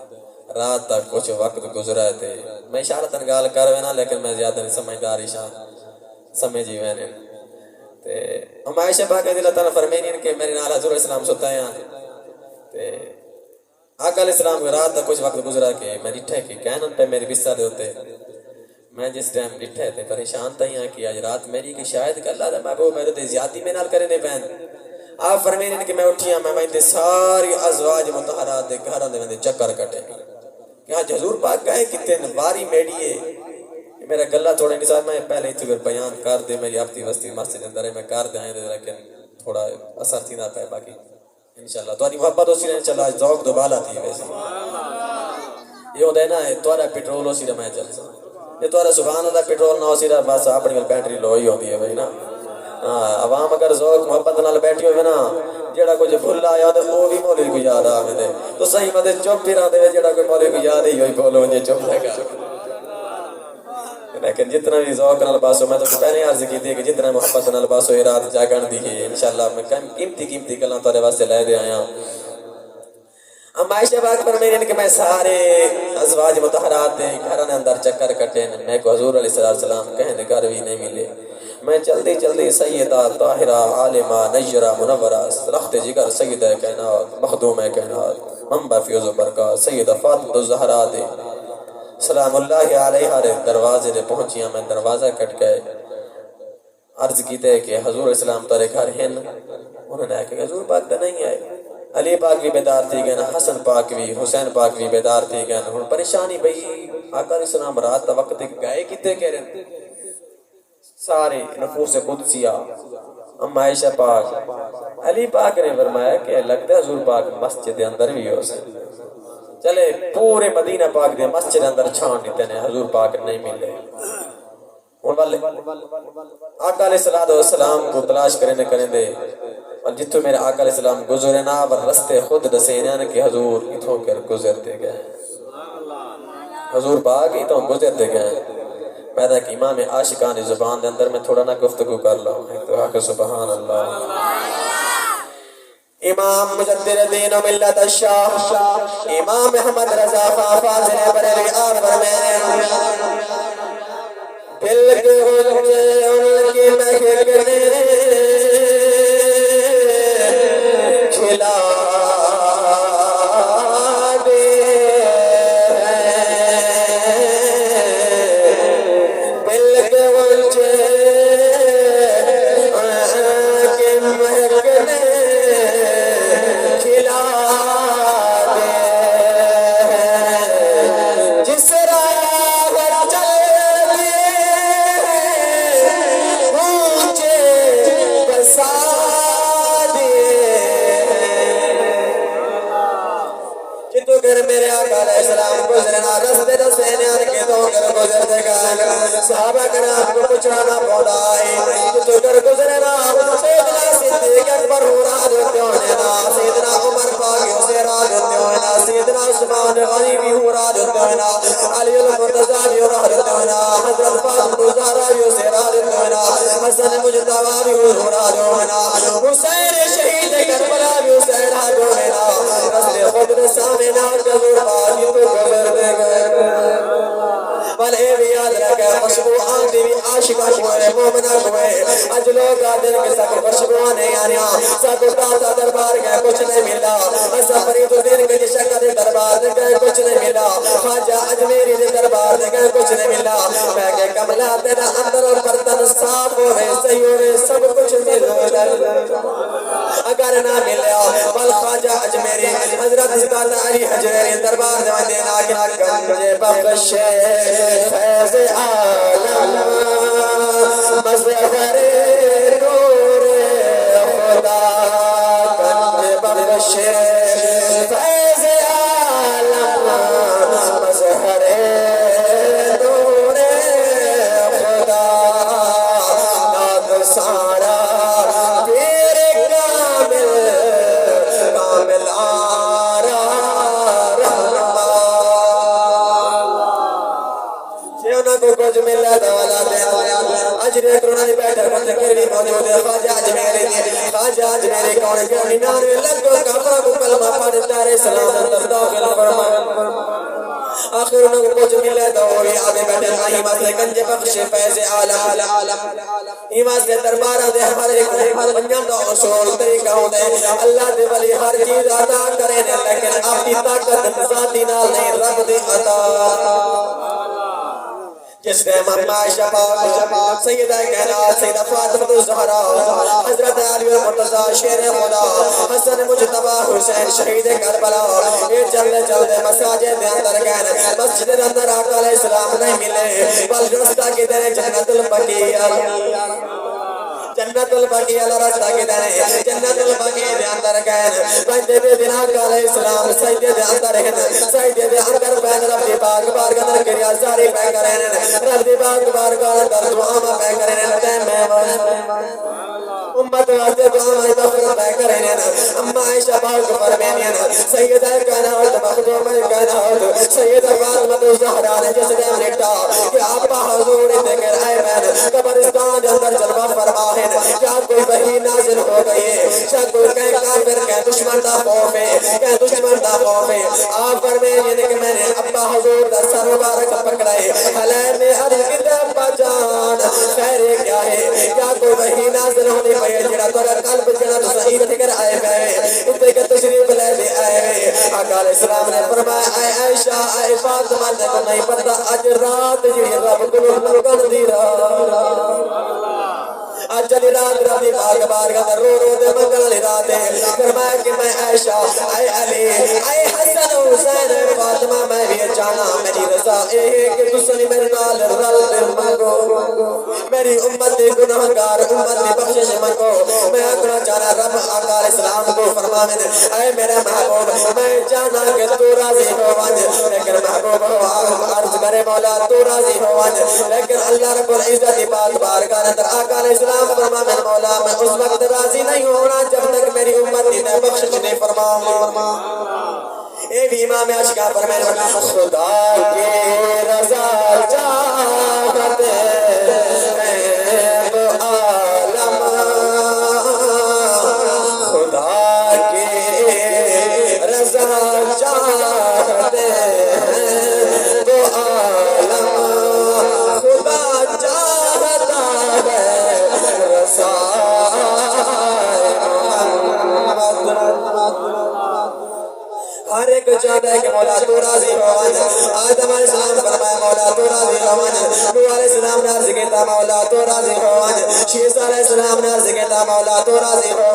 رات تک کچھ وقت گزرا تھے۔ میں اشارتاً گال کر وینا لیکن میں زیادہ نہیں سمجھدار اشار سمجھی وینے تے اما عائشہ پاک رضی اللہ تعالی فرمائیں کہ میرے نال حضور السلام ستے ہیں تے آقا علیہ السلام کو رات تک کچھ وقت گزرا کہ میں ڈٹھے کہ کہنن پہ میرے بستر دے ہوتے، میں جس ٹائم ڈٹھے تھے پریشان تھا یہاں کہ آج رات میری کہ شاید کہ اللہ دا محبوب میرے تے زیادتی میں نال کرے نے پہن۔ آپ فرمائیں کہ میں اٹھیا میں تے ساری ازواج مطہرات دے گھراں دے چکر کٹے کہ آج حضور پاک کہے کتنے باری میڈیے میرا گلہ تھوڑا نصاب میں پہلے ہی بیان کر دے، میری آپتی وستی مسجد اندر ہے میں کر دے آئیں دے لیکن تھوڑا اثر تھی نہ پہ باقی انشاءاللہ تمہاری محبت اسی رہنے چلا ذوق دوبالا تھی ویسے یہ ہوتا ہے نا تمہارا پیٹرول اسی رہا میں چل سا یہ تمہارا سبحان اللہ پیٹرول نہ اسی رہا بس اپنی بیٹری لو ہی ہوتی ہے بھائی نا۔ عوام اگر ذوق محبت نال بیٹھی ہوئے نا جیڑا کچھ بھول آیا تو وہ بھی مولوی کو یاد آ دے تو صحیح مدد چپ پھر آ دے جیڑا کوئی مولوی کو یاد ہی ہوئی بولو مجھے چپ لے گا۔ لیکن جتنا بھی ذوق نال باسو میں تو پہلے عرض کی تھی کہ جتنا محبت نال باسو یہ رات جاگن دی ہے انشاءاللہ میں قیمتی کلاں تھوڑے واسطے لے دے آیا۔ ام عائشہ پاک فرمائیں کہ میں سارے ازواج مطہرات دے گھراں دے اندر چکر کٹے میں کو حضور علیہ السلام کہیں دے گھر بھی نہیں ملے، میں جلدی سیدہ طاہرہ عالمہ نیرہ منورہ رخت جگر سیدہ کائنات مخدوم کائنات منبع فیض و برکات سیدہ فاطمہ الزہرا دے سلام اللہ علیہ رے دروازے دے پہنچیاں میں دروازہ کٹ گئے عرض کیتے کہ حضور علیہ السلام تارے گھر ہیں، انہوں نے کہا حضور پاک تو نہیں آئے، علی پاک بھی بیدار تھی گئے حسن پاک بھی حسین پاک بھی بیدار تھی گئے ہوں پریشانی بھئی آقا علیہ السلام رات تا وقت گئے کتے کہہ رہے سارے نفوس قدسیہ ام عائشہ پاک علی پاک نے فرمایا کہ لگتا ہے حضور پاک مسجد اندر بھی ہو سے چلے پورے مدینہ پاک دے مسجد اندر چھان دیتے ہیں حضور پاک نہیں ملے آقا علیہ السلام کو تلاش کرنے دے اور جتوں میرے آقا علیہ السلام گزرے نا اور رستے خود دسینے کہ حضور اتھوں کر گزرتے گئے حضور پاک اتھوں گزرتے گئے پیدا کہ امام عاشقان زبان دے اندر میں تھوڑا نہ گفتگو کر لوں تو آقا سبحان اللہ امام مجدد دین و ملت الشاہ امام احمد رضا فاضل بریلوی آپ فرمائیں دل کے ہوتے ان کی مہکنے کھلا دے دل کے ہوتے ان کی مہکنے کھلا دے جس رائے گزرتے گئے صحابہ کرام کو پوچھنا نہ پڑا ہے تو کر گزرے نا سیدنا صدیق اکبر ہو رہا دیتے ہونے نا سیدنا عمر پاک سے راہ دیتے ہونے نا سیدنا عثمان غنی بھی ہو رہا دیتے ہونے نا علی المرتضیٰ بھی ہو رہا دیتے ہونے نا حضرت فاطمہ زہرا بھی سے راہ دیتے ہونے نا حسن مجتبی بھی ہو رہا دیتے ہونے نا حسین شہید کربلا بھی سے راہ دیتے ہونے نا رسل خود سامنے نا جزور باقی تو گزرتے گئے بلے بھی یاد رکھے خوشبو آندھی بھی عاشقہ ہوئے مومنہ ہوئے اج لوگ آدھر کے ساتھ خوشبو آنے آنیا ساتھ اٹھاتا دربار گئے کچھ نہیں ملا ایسا فرید الدین کے شکر دربار گئے کچھ نہیں ملا خواجہ اجمیری دربار گئے کچھ نہیں ملا میں کہ کملا تیرا اندر اور برتن صاف ہوئے صحیح ہوئے سب کچھ مل اگر نہ ملیا بل خواجہ اجمیری حضرت زکاة علی حجری دربار دینا کہ مجھے بخشے فیض عالم مظہر نور خدا کنج بخشے فیض عالم مظہر نور خدا ناد سارا تیرے کامل آرا رہنما کو کچھ ملا دولا دے اجرے کرونی بیٹھا کرتے کرنی موجود ہے خواجہ اجمیری کون کرنی نانوے لگو کافرہ کو کلمہ پڑھتا رہے سلام اندر داخل فرما آخر انہوں کو کچھ ملا دولی آگے بیٹھے ایمہ سے گنج بخش فیض عالم ایمہ سے دربارہ دے ہر ایک بنیان دا اصول طریقہ ہوں دے اللہ دے ولی ہر چیز عطا کرے لیکن اپنی طاقت ذاتی نال نہیں رب دے عطا جس نے مما عائشہ پاک سیدہ کائنات سیدہ فاطمہ الزہرا حضرت علی المرتضیٰ شیر خدا حسن مجتبی حسین شہید کربلا یہ چلتے مساجد دے اندر گئے مسجد دے اندر آقا علیہ السلام نہیں ملے بل رستہ کی دے جنت البقیع جنت البقیع رستہ کی دے جنت البقیع دے اندر گئے بندے دے دن آقا علیہ السلام سجدے دے اندر سجدے دے اندر بین رب دی پاک بارگاہ اندر کریا ساری پہ کریں رب دی پاک بارگاہ اندر دعا میں پہ کریں تے میں امت واسطے دعا میں مغفرت پہ کریں اما عائشہ پاک فرمائیں سیدہ کائنات مخدوم کائنات سیدہ فاطمہ الزہرا نے جس نے نٹا کہ آپ حضور دے کر آئے میں قبرستان دے اندر جلوہ فرمائیں کیا کوئی وحی نازل ہو گئی کیا کوئی کہیں کافر کہیں دشمن دا خوف ہے کہیں دشمن دا خوف ہے آپ فرمائیں کہ میں نے ابا حضور دا سر مبارک پکڑائے حلیر نے عرض کی دے ابا جان خیر کیا ہے کیا کوئی وحی نازل ہونے پہ جڑا تو قلب جڑا تو صحیح فکر آئے ہوئے اتنے کا تشریف لے دے آئے ہوئے آقا علیہ السلام نے فرمایا اے عائشہ اے فاطمہ نے کو نہیں پتہ اج رات جڑی رب کو کر دی رات آج چلی رات ربی پاک بارگاہ رو دے منگل علی رات ہے فرمایا کہ میں عائشہ اے علی اے حسن حسین فاطمہ میں بھی جانا میری رضا اے کہ تسنی میرے نال رل دے منگو میری امت دے گناہگار امت دے بخشش منگو میں اکڑا چاہنا رب آقا علیہ السلام کو فرماویں اے میرے محبوب میں جانا کہ تو راضی ہو ونج لیکن محبوب عرض کرے مولا تو راضی ہو ونج لیکن اللہ رب العزت پاک بارگاہ اندر آقا علیہ السلام فرما میں مولا میں اس وقت راضی نہیں ہونا جب تک میری امت نے بخشش نہیں فرماؤں اے بھی امام عاشقہ فرمائے خدا کی رضا چاہتے ہیں وہ عالم خدا کی رضا چاہتے ہیں وہ عالم خدا چاہتا ہے رضا ہر ایک چاہتا ہے کہ مولا تو راضی ہو آدم علیہ السلام فرمایا مولا تو راضی ہو نوح علیہ السلام نے عرض کیا مولا تو راضی ہو شیسا علیہ السلام نے عرض کیا مولا تو راضی ہو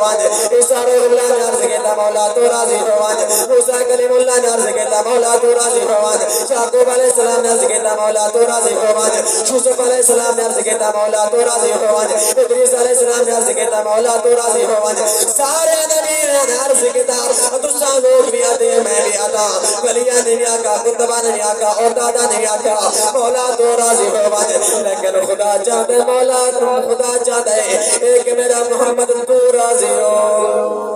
عیسیٰ علیہ اللہ نے عرض کیا کہتا مولا تو راضی ہوان موسیٰ کلیم اللہ نے عرض کہتا مولا تو راضی ہوان یعقوب علیہ السلام نے عرض کہتا مولا تو راضی ہوان یوسف علیہ السلام نے عرض کہتا مولا تو راضی ہوان ادریس علیہ السلام نے عرض کہتا مولا تو راضی ہوان سارے نبی نے عرض کہتا دوسرا لوگ بھی آتے ہیں میں بھی آتا ولیاں نے بھی آقا کتبہ نے بھی آقا اور دادا نے بھی آقا مولا تو راضی ہوان لیکن خدا چاہتے مولا خدا چاہتے ایک میرا محمد تو راضی ہو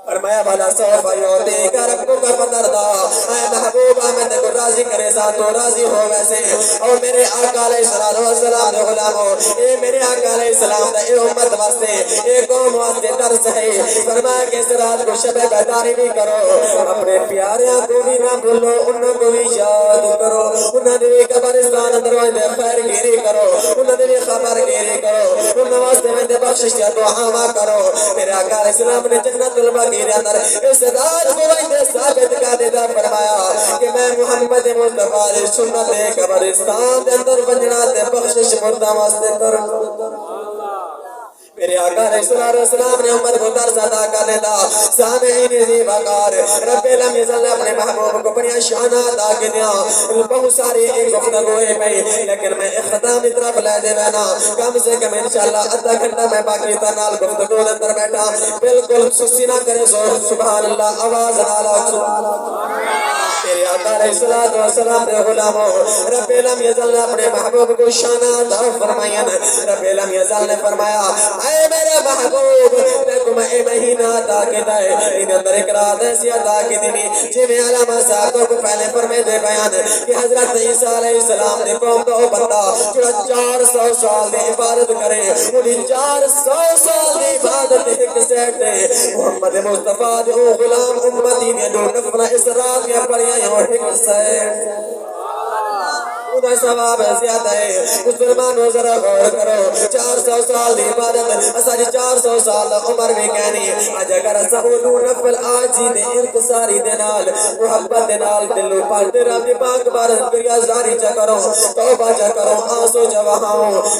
فرمایا بھلا سوف یعطیک ربک فترضی اے محبوبہ میں تجھے راضی کرے سا تو راضی ہو ویسے اور میرے آقا علیہ السلام دے غلاموں اے میرے آقا علیہ السلام دے اے امت واسطے اے قوم واسطے درس ہے فرمایا کہ اس رات کو شب بیداری بھی کرو اپنے پیاریاں کو بھی نہ بھولو انہوں کو بھی یاد کرو انہوں نے بھی قبرستان اندر دے خیر گیری کرو انہوں نے بھی خبر گیری کرو انہوں واسطے میں دے بخشش یا دعا کرو میرے آقا علیہ السلام نے جنت الماء اندر اس رات کو وہی ثابت کر دیتا فرمایا کہ میں محمد مصطفیٰ علیہ سنت قبرستان دے اندر بننا تے بخشش مردہ واسطے کروں میرے آقا علیہ السلام نے امت کو درس ادا کر دیتا سامعین ذی وقار رب لم یزل اپنے محبوب کو بڑی شان ادا کے دیا بہت ساری ایک گفتگو ہے پئی لیکن میں اختتام کی طرف لے دے نا کم سے کم انشاءاللہ آدھا گھنٹہ میں باقی تا نال گفتگو اندر بیٹھا بالکل سستی نہ کرے سبحان اللہ آواز نال میرے آقا علیہ السلام دے غلاموں رب لم یزل اپنے محبوب کو شان ادا فرمایا رب لم یزل نے فرمایا اے میرے محبوب دیکھو میں اے مہینہ عطا کیتا ہے ان اندر ایک رات ایسی عطا کی دینی جی میں علامہ صاحب کو پہلے فرمے دے بیان کہ حضرت عیسیٰ علیہ السلام نے قوم کا وہ بندہ جو 400 سال دی عبادت کرے انہیں 400 سال دی عبادت ایک سیٹ دے محمد مصطفیٰ دے او غلام امتی نے جو نفل اس رات یا پڑھیا یوں ایک سیٹ خدا ثواب زیادہ ہے مسلمانوں ذرا غور کرو 400 سال دی عبادت اسا 400 سال عمر بھی کہنی اج اگر سعودو نفل آجی دے انتصاری دے نال محبت دے نال دلو پاک دے رب پاک بارد کریا زاری چا کرو توبہ چا کرو آنسو جواہاں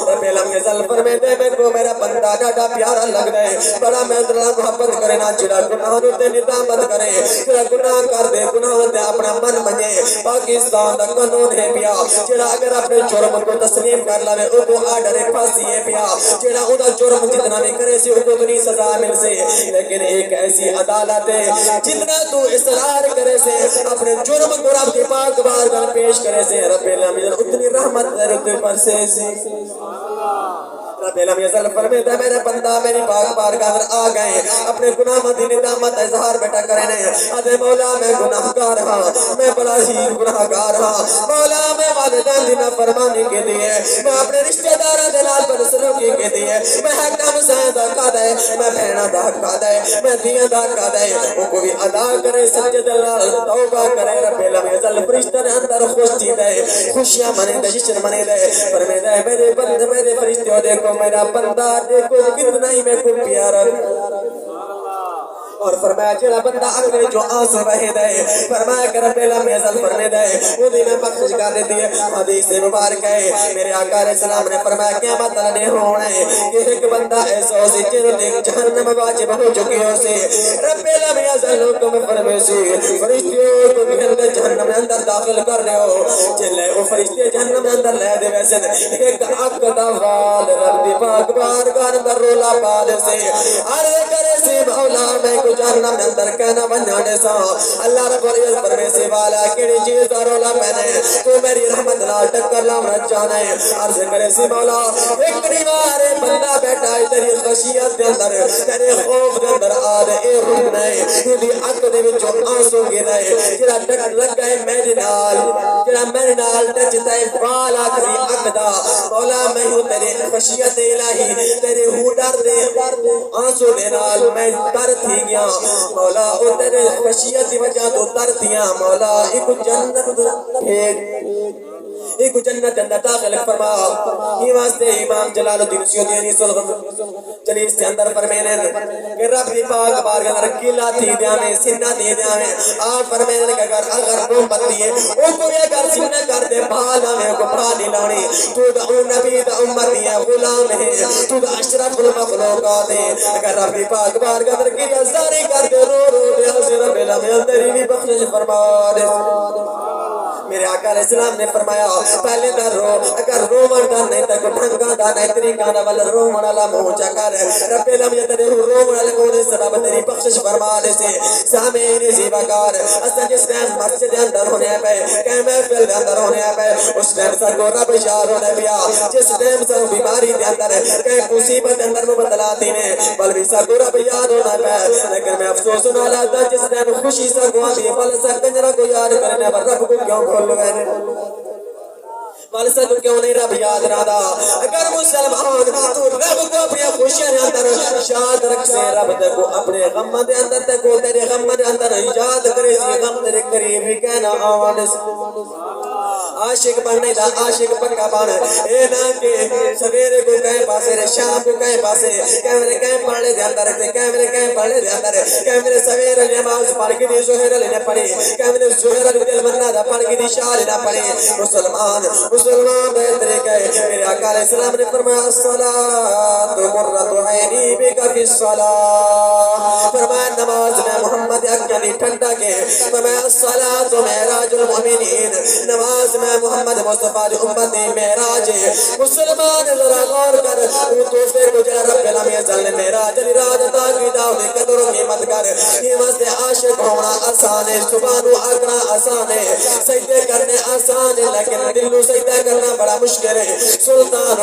رب لم یزل فرمے دے میں کو میرا بندہ ڈاڈا پیارا لگ دے بڑا میں دلہ محبت کرے نا جڑا گناہوں تے ندامت کرے جڑا گناہ کر دے گناہوں تے اپنا من منے پاکستان دا قانون ہے پیا جڑا اگر اپنے جرم کو تسلیم کر لے او کو آڈر پھانسی ہے پیا جڑا او دا جرم جتنا بھی کرے سی او کو اتنی سزا مل سے لیکن ایک ایسی عدالت ہے جتنا تو اصرار کرے سے اپنے جرم کو رب کے پاک بارگاہ پیش کرے سے رب العالمین اتنی رحمت تیرے پر سے رب لم یزل فرمیتا ہے میرے بندہ میری پاک بارگاہ اندر آ گئے اپنے گناہ مدی ندامت اظہار بیٹا کرنے ادھے مولا میں گناہگار ہاں میں بڑا ہی گناہگار ہاں مولا میں والدین دینا فرمانے کے لیے میں اپنے رشتہ دارہ دلال پر سلوکی کے لیے میں حکم سائن دا قادہ ہے میں بہنہ دا قادہ ہے میں دیاں دا قادہ ہے وہ کو بھی ادا کرے سچے دلال توبہ کرے رب لم یزل فرشتہ نے اندر خوش چیز ہے خوشیاں منے دے جشن منے دے فرمیتا ہے میرے بند میرے فرشتوں دیکھو میرا بندہ دیکھو کتنا ہی میں کو پیارا اور فرمایا جڑا بندہ اگلے جو آنسو رہے دے فرمایا کہ رب لم یزل فرمے دے وہ بھی میں بخشش کر دیتی ہے حدیث مبارک ہے میرے آقا علیہ السلام نے فرمایا قیامت نے ہونا ہے کہ ایک بندہ ایسا ہو سی جنہوں نے جہنم واجب ہو چکی ہو سی رب لم یزل حکم فرمے سی فرشتیوں کو بھی اندر جہنم اندر داخل کر رہے ہو چلے وہ فرشتے جہنم اندر لے دے ویسے ایک حق دا وال رب دی پاک بارگاہ اندر رولا پا دے سے ارے کرے سی مولا میں جہنم اندر کہنا بنانے سا اللہ رب العزت فرمیسے والا کیڑی چیز دا رولا پہنے تو میری رحمت نال ٹکر لاؤنا چاہنا ہے عرض کرے سی مولا ایک دیوارے بندہ بیٹھا ہے تیری خشیت دے اندر تیرے خوف دے اندر آدھے اے روح نہیں یہ اک دے وچوں آنسو گرے جڑا ٹک لگ گئے میرے نال جڑا میرے نال ٹچتا ہے والا کسی اک دا مولا میں ہوں تیرے خشیت الہی تیرے ہو ڈر دے آنسو دے نال میں تر تھی گیا مولا او تیرے خشیت دی وجہ تو تر دیا مولا ایک جنت ایک جنت اندر داخل فرما یہ واسطے امام جلال الدین سیوطی جلیس کے اندر فرمینے کہ رب دی پاک بارگاہ اندر قلعہ تھی دیا میں سنہ دی دیا میں آپ فرمینے کہ اگر نوم بندی ہے او کو یہ اگر سنہ کر دے بھالا میں کو بھالی لانی تو دا اون نبی دا امتی ہے غلام ہے تو دا اشرف المخلوقات ہے اگر رب دی پاک بارگاہ اندر قلعہ زاری کر دے رو رو دے حضر رب العالمین تیری بھی بخشش فرما دے میرے آقا علیہ السلام نے فرمایا پہلے در رو اگر رومن دا نہیں تک ڈھنگا دا نہیں طریقہ دا والا رومن اللہ موچا کر رب العالمین تیرے رومن اللہ کونے سبب تیری بخشش فرما دے سے سامین زیبا کار اصلا جس نے مسجد اندر ہونے پہ کہ محفل اندر ہونے پہ اس ٹائم سر کو رب شار ہونے پیا جس ٹائم سر بیماری دے اندر کہ مصیبت اندر مبتلاتی نے بل بھی سر کو رب یاد ہونا پہ لیکن میں افسوس نہ لاتا جس ٹائم خوشی سر کو آتی بل سر کنجرہ کو یاد کرنے پر رب کو کیوں بھول گئے مالسا تو کیوں نہیں رب یاد رہا اگر مسلمان تو رب کو اپنی خوشیاں اندر یاد رکھ سے رب کو اپنے غم دے اندر کو تیرے غم دے اندر یاد کرے سی غم تیرے قریب بھی کہنا آن عاشق بننے دا عاشق پکا بن اے نا کہ سویرے کو کہیں پاسے رے شام کو کہیں پاسے کیمرے کہیں پڑھنے دے اندر کیمرے کہیں پڑھنے دے اندر کیمرے سویرے نماز پڑھ کے دی ظہر لینے پڑے کیمرے ظہر دل مننا دا پڑھ کے دی شاہ لینا پڑے مسلمان بہترے گئے میرے آقا علیہ السلام نے فرمایا الصلاة مرت عینی بکا فی الصلاة فرمایا نماز میں محمد اکیانی ٹھنڈا کے فرمایا الصلاة معراج المؤمنین نماز میں محمد مصطفیٰ امت معراج مسلمان ذرا غور کر وہ توفے کو جا رب العالمین جل معراج علی راج عطا کی دعوت قدر و قیمت کر یہ واسطے عاشق ہونا آسان ہے زبان و اگنا آسان ہے سجدے کرنے آسان ہے لیکن دل سجدہ کرنا بڑا مشکل ہے سلطان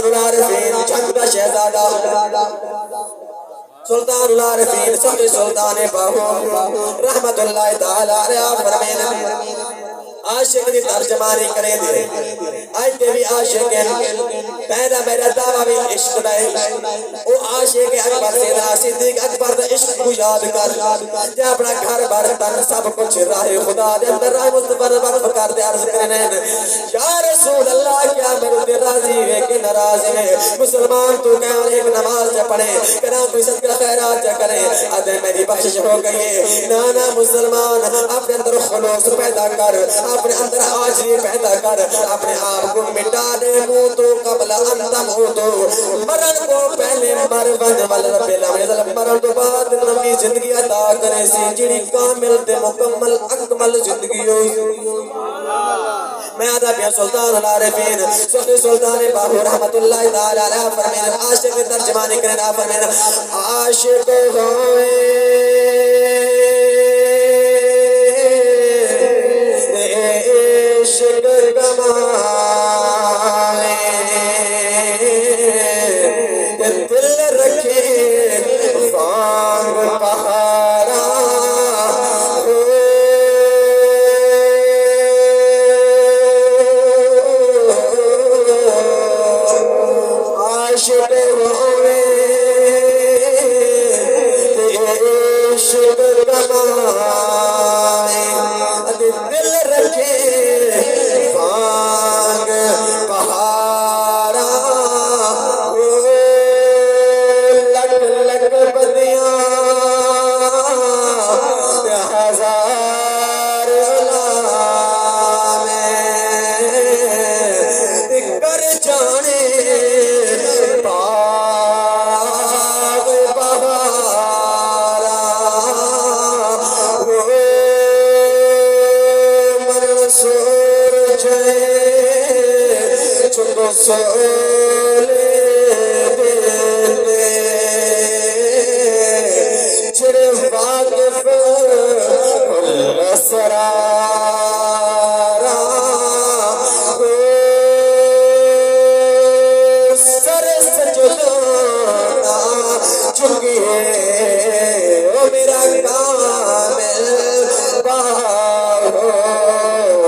العارفین چھندا شہزادہ سلطان العارفین سب سلطان باہو رحمت اللہ تعالی علیہ فرمین عاشق دی ترجمانی کریں دے آئیتے بھی عاشق ہیں پہلا میرا دعویٰ بھی عشق دائے او عاشق اکبر سیدنا صدیق اکبر دا عشق کو یاد کر جا اپنا گھر بار تن سب کچھ راہ خدا دے اندر راہ مصطفیٰ وقف کر دے عرض کرنے یا رسول اللہ کیا میرے دے راضی ہے کہ ناراض ہے مسلمان تو کہاں ایک نماز جا پڑھے کہاں کوئی صدقہ خیرات جا کرے ادھے میری بخشش ہو گئی ہے نانا مسلمان اپنے اندر خلوص پیدا کر اپنے اندر آجری پیدا کر اپنے آپ کو مٹا دے موتو قبل انتم ہوتو مرن کو پہلے مرون والرب العالمین مرن تو بعد نبی زندگی عطا کرے سی جڑی کامل تے مکمل اکمل زندگی ہوئی میں آدھا پیا سلطان العارفین سلطان باہو رحمت اللہ تعالی علیہ فرمین عاشق ترجمانی کرنا فرمین عاشق ہوئے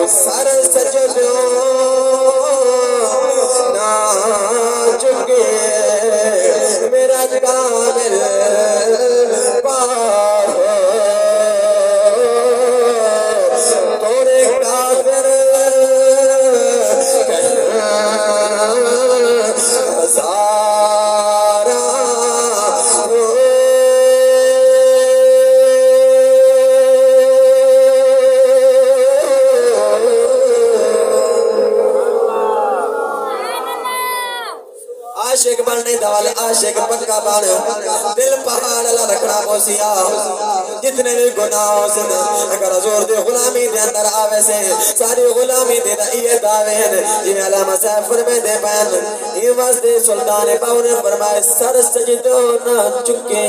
سر سجدوں جانے دوال عاشق پکا بان دل پہاڑ اللہ رکھنا پوسیا جتنے بھی گناہوں سے اگر حضور دے غلامی دے اندر آوے سے ساری غلامی دے دائیے دعوے ہیں یہ علامہ صاحب فرمے دے پہن یہ واسطے سلطان پاؤں نے فرمائے سر سجدوں نہ چکے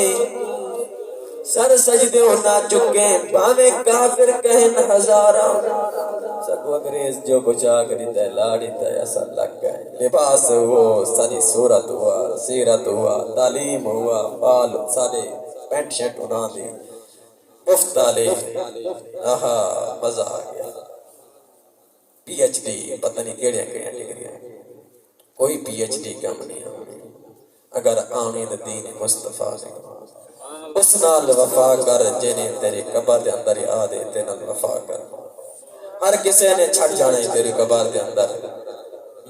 سر سجدے ہونا چکے باوے کافر کہن ہزارہ سکو انگریز جو کچھ آگریتا ہے لاڑیتا ہے ایسا لگ گئے لباس ہو ساری صورت ہوا سیرت ہوا تعلیم ہوا بال سارے پینٹ شرٹ انا دی مفت آلے آہا مزہ آگیا پی ایچ ڈی پتہ نہیں کیڑے ڈگریاں کوئی پی ایچ ڈی کم نہیں آنی اگر آنی دا دین مصطفیٰ سے اس نال وفا کر جنہیں تیری قبر دے اندر آدھے تینال وفا کر ہر کسے نے چھٹ جانے تیری قبر دے اندر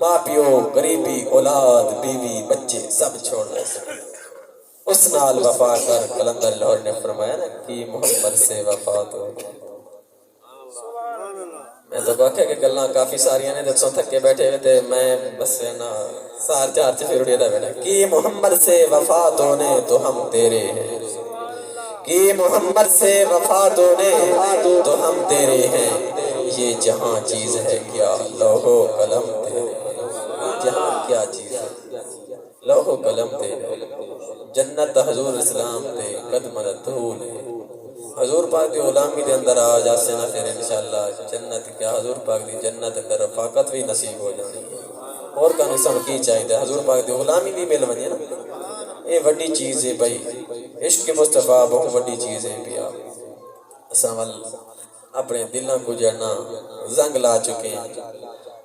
ماں پیو قریبی اولاد بیوی بچے سب چھوڑنے سے اس نال وفا کر کلندر لاہور نے فرمایا نا کہ محمد سے وفا تو میں تو کہا کہ گلنا کافی ساریاں نے جب سو تھکے بیٹھے ہوئے تھے میں بس نا سار چار سے پھر اڑیا تھا بیٹھا کہ محمد سے وفا تو نے تو ہم تیرے ہیں کہ محمد سے وفا تو نے تو ہم تیرے ہیں یہ جہاں چیز ہے کیا لوح و قلم تیرے جہاں کیا چیز ہے لوح و قلم تیرے جنت حضور اسلام تے قدم دھول حضور پاک دی غلامی دے اندر آ جاسے نہ پھر انشاءاللہ جنت کیا حضور پاک دی جنت اندر رفاقت بھی نصیب ہو جانی اور کا نسان کی چاہیے حضور پاک دی غلامی بھی مل ونجے نا یہ وڈی چیز ہے بھائی عشق مصطفیٰ بہت وڈی چیز ہے پیا اساں اپنے دلوں کو جڑنا زنگ لا چکے ہیں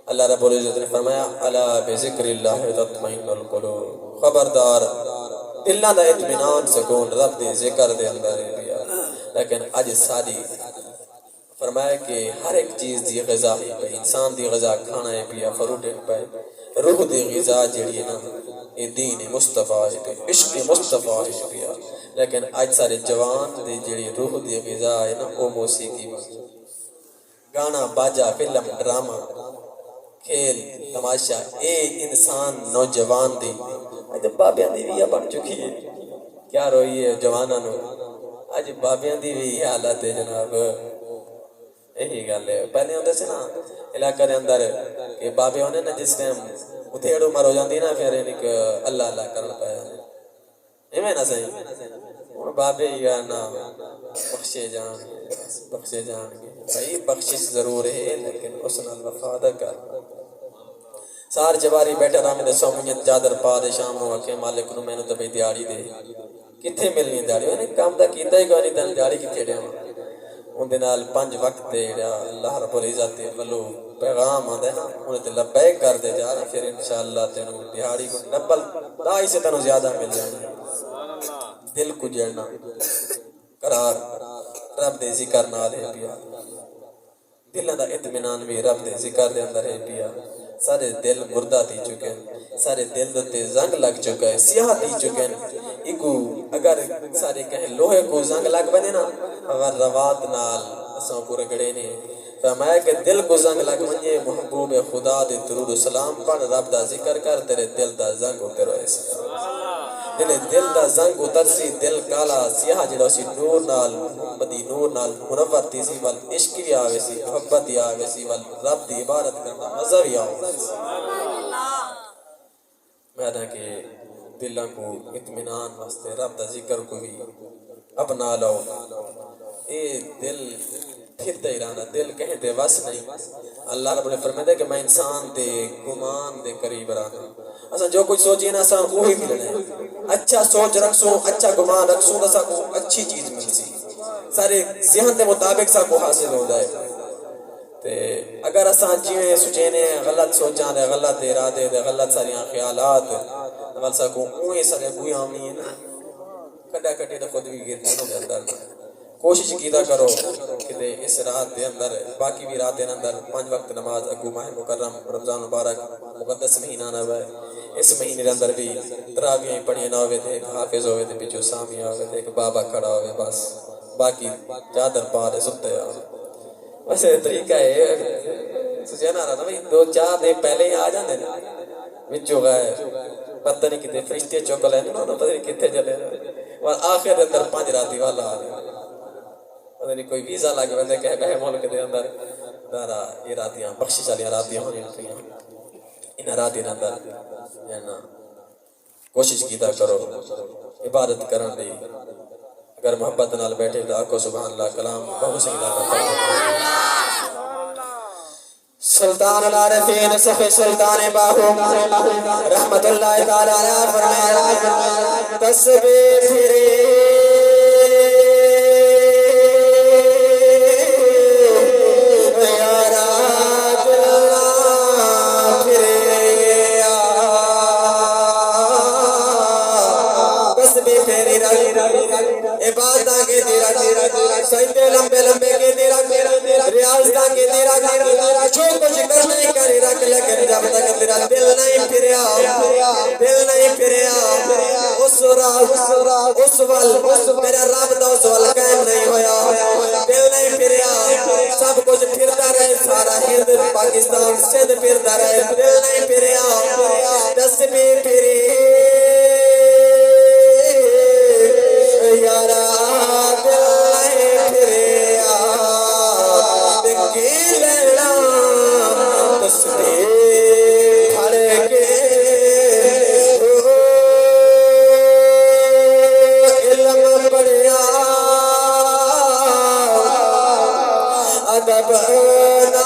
اللہ رب العزت نے فرمایا الا بذکر اللہ تطمئن القلوب خبردار دلوں دا اطمینان سکون رب دے ذکر دے اندر ہے پیا لیکن اج ساری فرمایا کہ ہر ایک چیز دی غذا ہے انسان دی غذا کھانا ہے پیا فروٹ ہے روح دی غذا جڑی ہے نا یہ دین مصطفیٰ ہے عشق مصطفیٰ ہے پیا لیکن آج سارے جوان دی جڑی روح دی غذا ہے نا وہ موسیقی گانا باجا فلم ڈرامہ کھیل تماشا اے انسان نوجوان دی اج بابیاں دی بھی بن چکی ہے کیا روئی ہے جواناں نو اج بابیاں دی بھی حالت ہے جناب یہی گل ہے پہلے ہوندے سے نا علاقے دے اندر کہ بابے ہونے نا جس ٹائم اتھیڑ عمر ہو جاندی نا پھر انک اللہ اللہ کرن پایا ایویں نہ صحیح ہن بابے یا نا بخشے جان گے بھائی بخشش ضرور ہے لیکن اس نال وفا دا کر سار جواری بیٹھا رہا میں دسو مجھے چادر پا دے شام نو آکے مالک نو میں نو دبئی دیاری دے کتھے ملنی دیاری انہیں کام دا کیتا ہی کوئی نہیں دیاری کتھے دے ان دے نال 5 وقت دے اللہ رب العزت ولو پیغام آدھے نا انہیں تے لبیک کر دے جا رہا پھر انشاءاللہ تینو دیاری کو ڈبل دائی سے تینو زیادہ مل جائیں دل کو جڑنا قرار رب دے ذکر نہ دے پیا دل دا اطمینان بھی رب دے ذکر دے اندر ہے پیا سارے دل مردہ تھی چکے ہیں سارے دل دے زنگ لگ چکا ہے سیاہ تھی چکے ہیں ایکو اگر سارے کہیں لوہے کو زنگ لگ بنے نا اگر روات نال اساں کو رگڑے نہیں فرمایا کہ دل کو زنگ لگ بنے محبوب خدا دے درود و سلام پڑھ رب دا ذکر کر تیرے دل دا زنگ ہوتے رہے دل دا زنگ اتر سی دل کالا سیاہ جڑا سی نور نال محمدی نور نال منور تھی سی وال عشق بھی آوے سی محبت بھی آوے سی وال رب دی عبادت کرنا مزہ بھی آوے میں نے کہ دلوں کو اطمینان واسطے رب دا ذکر کو بھی اپنا لو اے دل پھرتا ہی رہنا دل کہیں دے وس نہیں اللہ رب نے فرمایا کہ میں انسان دے گمان دے قریب رہنا اساں جو کچھ سوچی نا اساں وہی ملنا ہے اچھا سوچ رکھسوں اچھا گمان رکھسوں تو سا کو اچھی چیز ملسی سارے ذہن دے مطابق سا کو حاصل ہو جائے تے اگر اساں جیویں سوچینے غلط سوچاں دے غلط ارادے دے غلط ساریاں خیالات غلط سا کو اوہی سارے کوئی آمنی ہے نا کڈا کٹے تو خود بھی گرنے دے اندر کوشش کیتا کرو کہ اس رات دے اندر باقی بھی رات دے اندر 5 وقت نماز اگو ماہ مکرم رمضان مبارک مقدس مہینہ نہ ہے اس مہینے دے اندر بھی تراویح پڑھیاں نہ ہوئے تھے حافظ ہوئے تھے پیچھے سامی ہوئے تھے ایک بابا کھڑا ہوئے بس باقی چادر پا دے ستے ویسے طریقہ ہے سوچے نہ رہا نا بھائی 2-4 دن پہلے ہی آ جاندے نا وچوں غیر پتہ نہیں کتے فرشتے چوک لے نا پتہ نہیں کتے چلے اور آخر اندر 5 راتی والا آ گیا پتہ نہیں کوئی ویزا لگ ویندے کہ بہ ملک دے اندر دارا یہ راتیاں بخشش والی راتیاں ہونی چاہیے ان راتیاں اندر جانا کوشش کیتا کرو عبادت کرن دی اگر محبت نال بیٹھے تو آکو سبحان اللہ کلام بہت صحیح لگا سلطان العارفین صفی سلطان باہو رحمت اللہ تعالی علیہ فرمایا تسبیح پھرے یارا دلہ پھرے تسبیح پھری عبادتاں کے تیرا سجدے لمبے لمبے کے تیرا ریاضتاں کے تیرا جو کچھ کرنا ہی کری رکھ لیکن جب تک تیرا دل نہیں پھریا اس رات اس ول میرا رب دا اس ول قائم نہیں ہویا دل نہیں پھریا سب کچھ پھرتا رہے سارا ہند پاکستان سندھ پھرتا رہے دل نہیں پھریا تسبیح پھری یارا دل نہیں پھریا کی لینا تسبیح پھڑ کے علم پڑھیا ادب نہ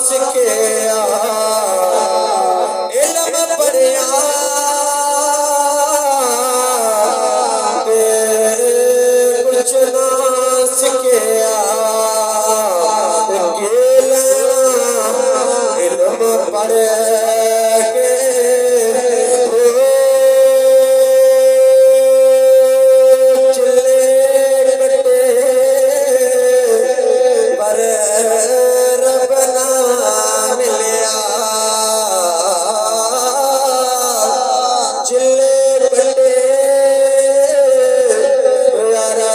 سکھیا علم پڑھیا کچھ نہ سکھیا علم پڑھ کے چلے کٹے پر رب نہ ملیا چلے کٹے یارا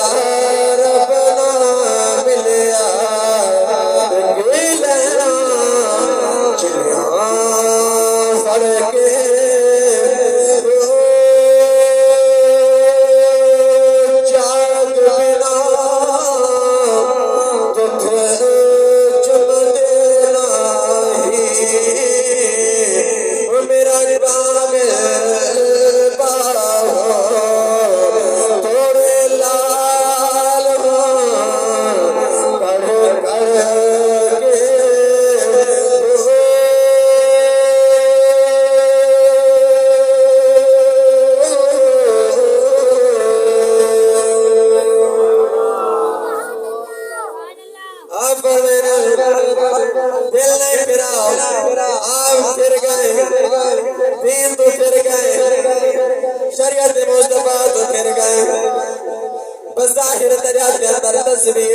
رب نہ ملیا سڑ کے جاگ بنا تو پھر چم دینا ہی میرا کام باہو تھوڑے لال کر کر کے دل نہیں پھرا آپ پھر گئے دین تو پھر گئے شریعت مصطفیٰ تو پھر گئے بظاہر تیرے اندر تسبیح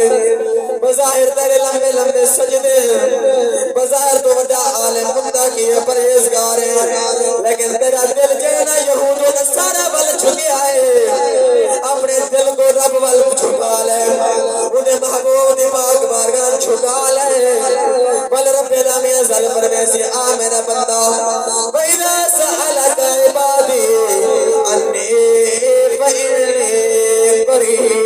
بظاہر تیرے لمبے لمبے سجدے بظاہر تو وجہ عالم بندہ کی پرہیزگار ہے لیکن تیرا دل جینا یہود و نصارہ وال جھکیا ہے اپنے دل کو رب وال جھکا لے انہیں محبوب دی پاک بارگاہ جھکا لے بل رب العالمین ازل فرمیسی آ میرا بندہ وَإِذَا سَأَلَكَ عِبَادِي عَنِّي فَإِنِّي قَرِيبٌ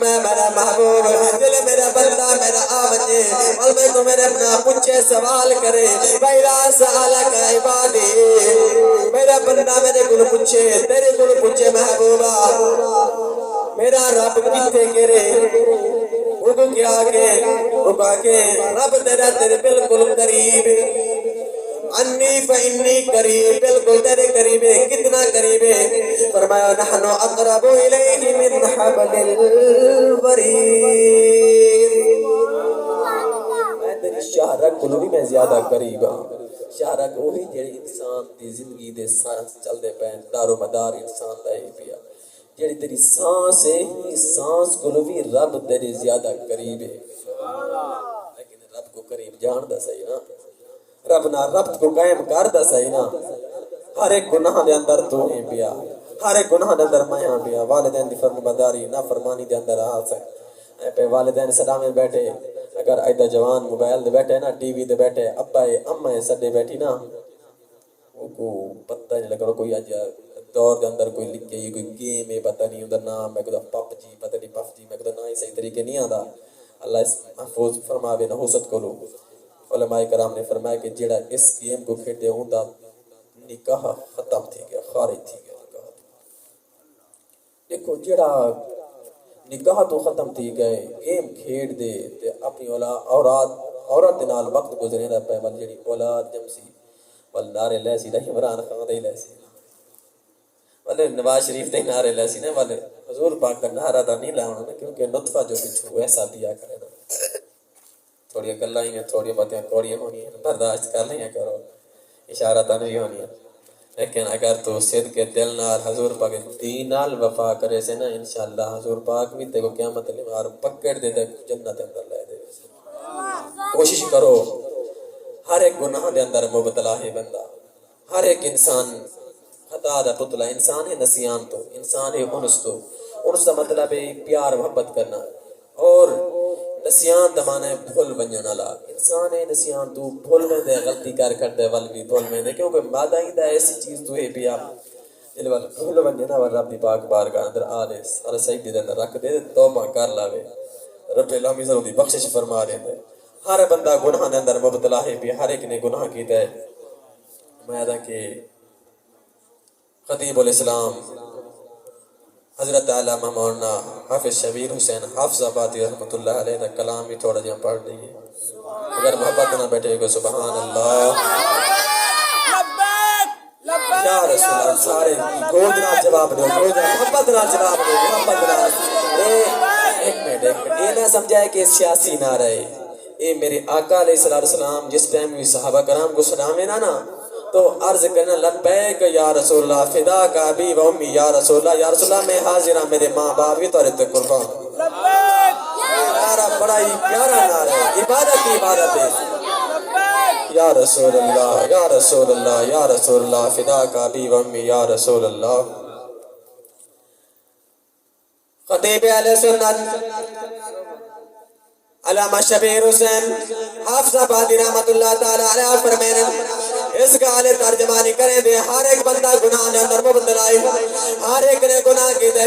میں میرا محبوب دل میرا بندہ میرا آوجے علمے کو میرے اپنا پوچھے سوال کرے وَإِذَا سَأَلَكَ عِبَادِي میرا بندہ میرے گل پوچھے تیرے گل پوچھے محبوبہ میرا رب کتے گرے وہ کیا کہ رب تیرا تیرے بالکل قریب انی فانی قریب بالکل تیرے قریب ہے کتنا قریب ہے فرمایا نحن اقرب الیہ من حبل الورید میں تیری شہرک کو بھی میں زیادہ قریب ہوں شہرک وہی جڑی انسان دی زندگی دے سانس چل دے پے دار و مدار انسان دا ہی پیا جڑی تیری سانس ہے اس سانس کو بھی رب تیرے زیادہ قریب ہے لیکن رب کو قریب جان دا صحیح نا رب نہ ربط کو قائم کر دا صحیح نا ہر ایک گناہ دے اندر تو ہی پیا ہر ایک گناہ دے اندر میں پیا والدین دی فرمانبرداری نافرمانی دے اندر آ سک پہ والدین صدا میں بیٹھے اگر ایدا جوان موبائل دے بیٹھے نا ٹی وی دے بیٹھے ابا اما سدے بیٹھی نا وہ کو پتہ نہیں لگا کوئی اج دور دے اندر کوئی لکھے کوئی گیم ہے پتہ نہیں اودر نام میں کوئی پپ جی پتہ نہیں پف جی میں کوئی نہ ہی صحیح طریقے نہیں آندا اللہ اس محفوظ فرماوے نحوست کو لو علماء کرام نے فرمایا کہ جڑا اس گیم کو کھیڈے ہوندا نکاح ختم تھی گیا خارج تھی گیا نکاح دیکھو جڑا نکاح تو ختم تھی گئے گیم کھیڈ دے تے اپنی عورت دے نال وقت گزریندا پے ول جڑی اولاد جمسی ول نعرے لے سی عمران خان دے لے سی ول نواز شریف دے نعرے لے سی نا ول حضور پاک دا نعرہ دا نہیں لاونا نا کیونکہ نطفہ جو پچھو ایسا دیا کرے نا تھوڑی گلاں ہی تھوڑی باتیں کوڑیاں ہونی برداشت کر لیا کرو اشارہ تنوی ہونی ہے لیکن اگر تو صدق دل نال حضور پاک دین نال وفا کرے سے نا انشاءاللہ حضور پاک بھی تے کو قیامت تے مار پکڑ دے تے جنت اندر لے دے کوشش کرو ہر ایک گناہ دے اندر مبتلا ہے بندہ ہر ایک انسان خطا دا پتلا انسان ہے نسیان تو انسان ہے انس دا مطلب ہے پیار محبت کرنا اور نسیان دا معنی ہے بھول ونجن والا انسان ہے نسیان تو بھول میں دے غلطی کر دے ول بھی بھول میں دے کیونکہ مادہ ہی دا ایسی چیز تو ہے پیا دل ول بھول ونجنا ور رب دی پاک بارگاہ اندر آ دے سارے سجدے دے اندر رکھ دے توبہ کر لاوے رب العالمین ضرور دی بخشش فرما دے ہر بندہ گناہ دے اندر مبتلا ہے پیا ہر ایک نے گناہ کیتا ہے میں ادا کہ خطیب الاسلام حضرت علامہ مولانا حافظ شبیر حسین حافظ آبادی رحمۃ اللہ علیہ کا کلام بھی تھوڑا جہاں پڑھ لیے اگر محبت نہ بیٹھے گا سبحان اللہ یا رسول اللہ سارے گود نہ جواب دو گود محبت نہ جواب دو محبت نہ ایک منٹ یہ نہ سمجھائے کہ سیاسی نہ رہے اے میرے آقا علیہ السلام جس ٹائم بھی صحابہ کرام کو سلامے نا تو عرض کرنا لبیک یا رسول اللہ فدا کا ابی و امی یا رسول اللہ میں حاضر ہوں میرے ماں باپ بھی تورے تے قربان نعرہ بڑا ہی پیارا نعرہ ہے عبادت کی عبادت ہے یا رسول اللہ یا رسول اللہ یا رسول اللہ فدا کا ابی و امی یا رسول اللہ خطیب اہل سنت علامہ شبیر حسین حافظ آبادی رحمت اللہ تعالی علیہ فرمائے اس گالے ترجمانی کریں دے ہر ایک بندہ گناہ نے اندر مبتلا ہے ہر ایک نے گناہ کی دے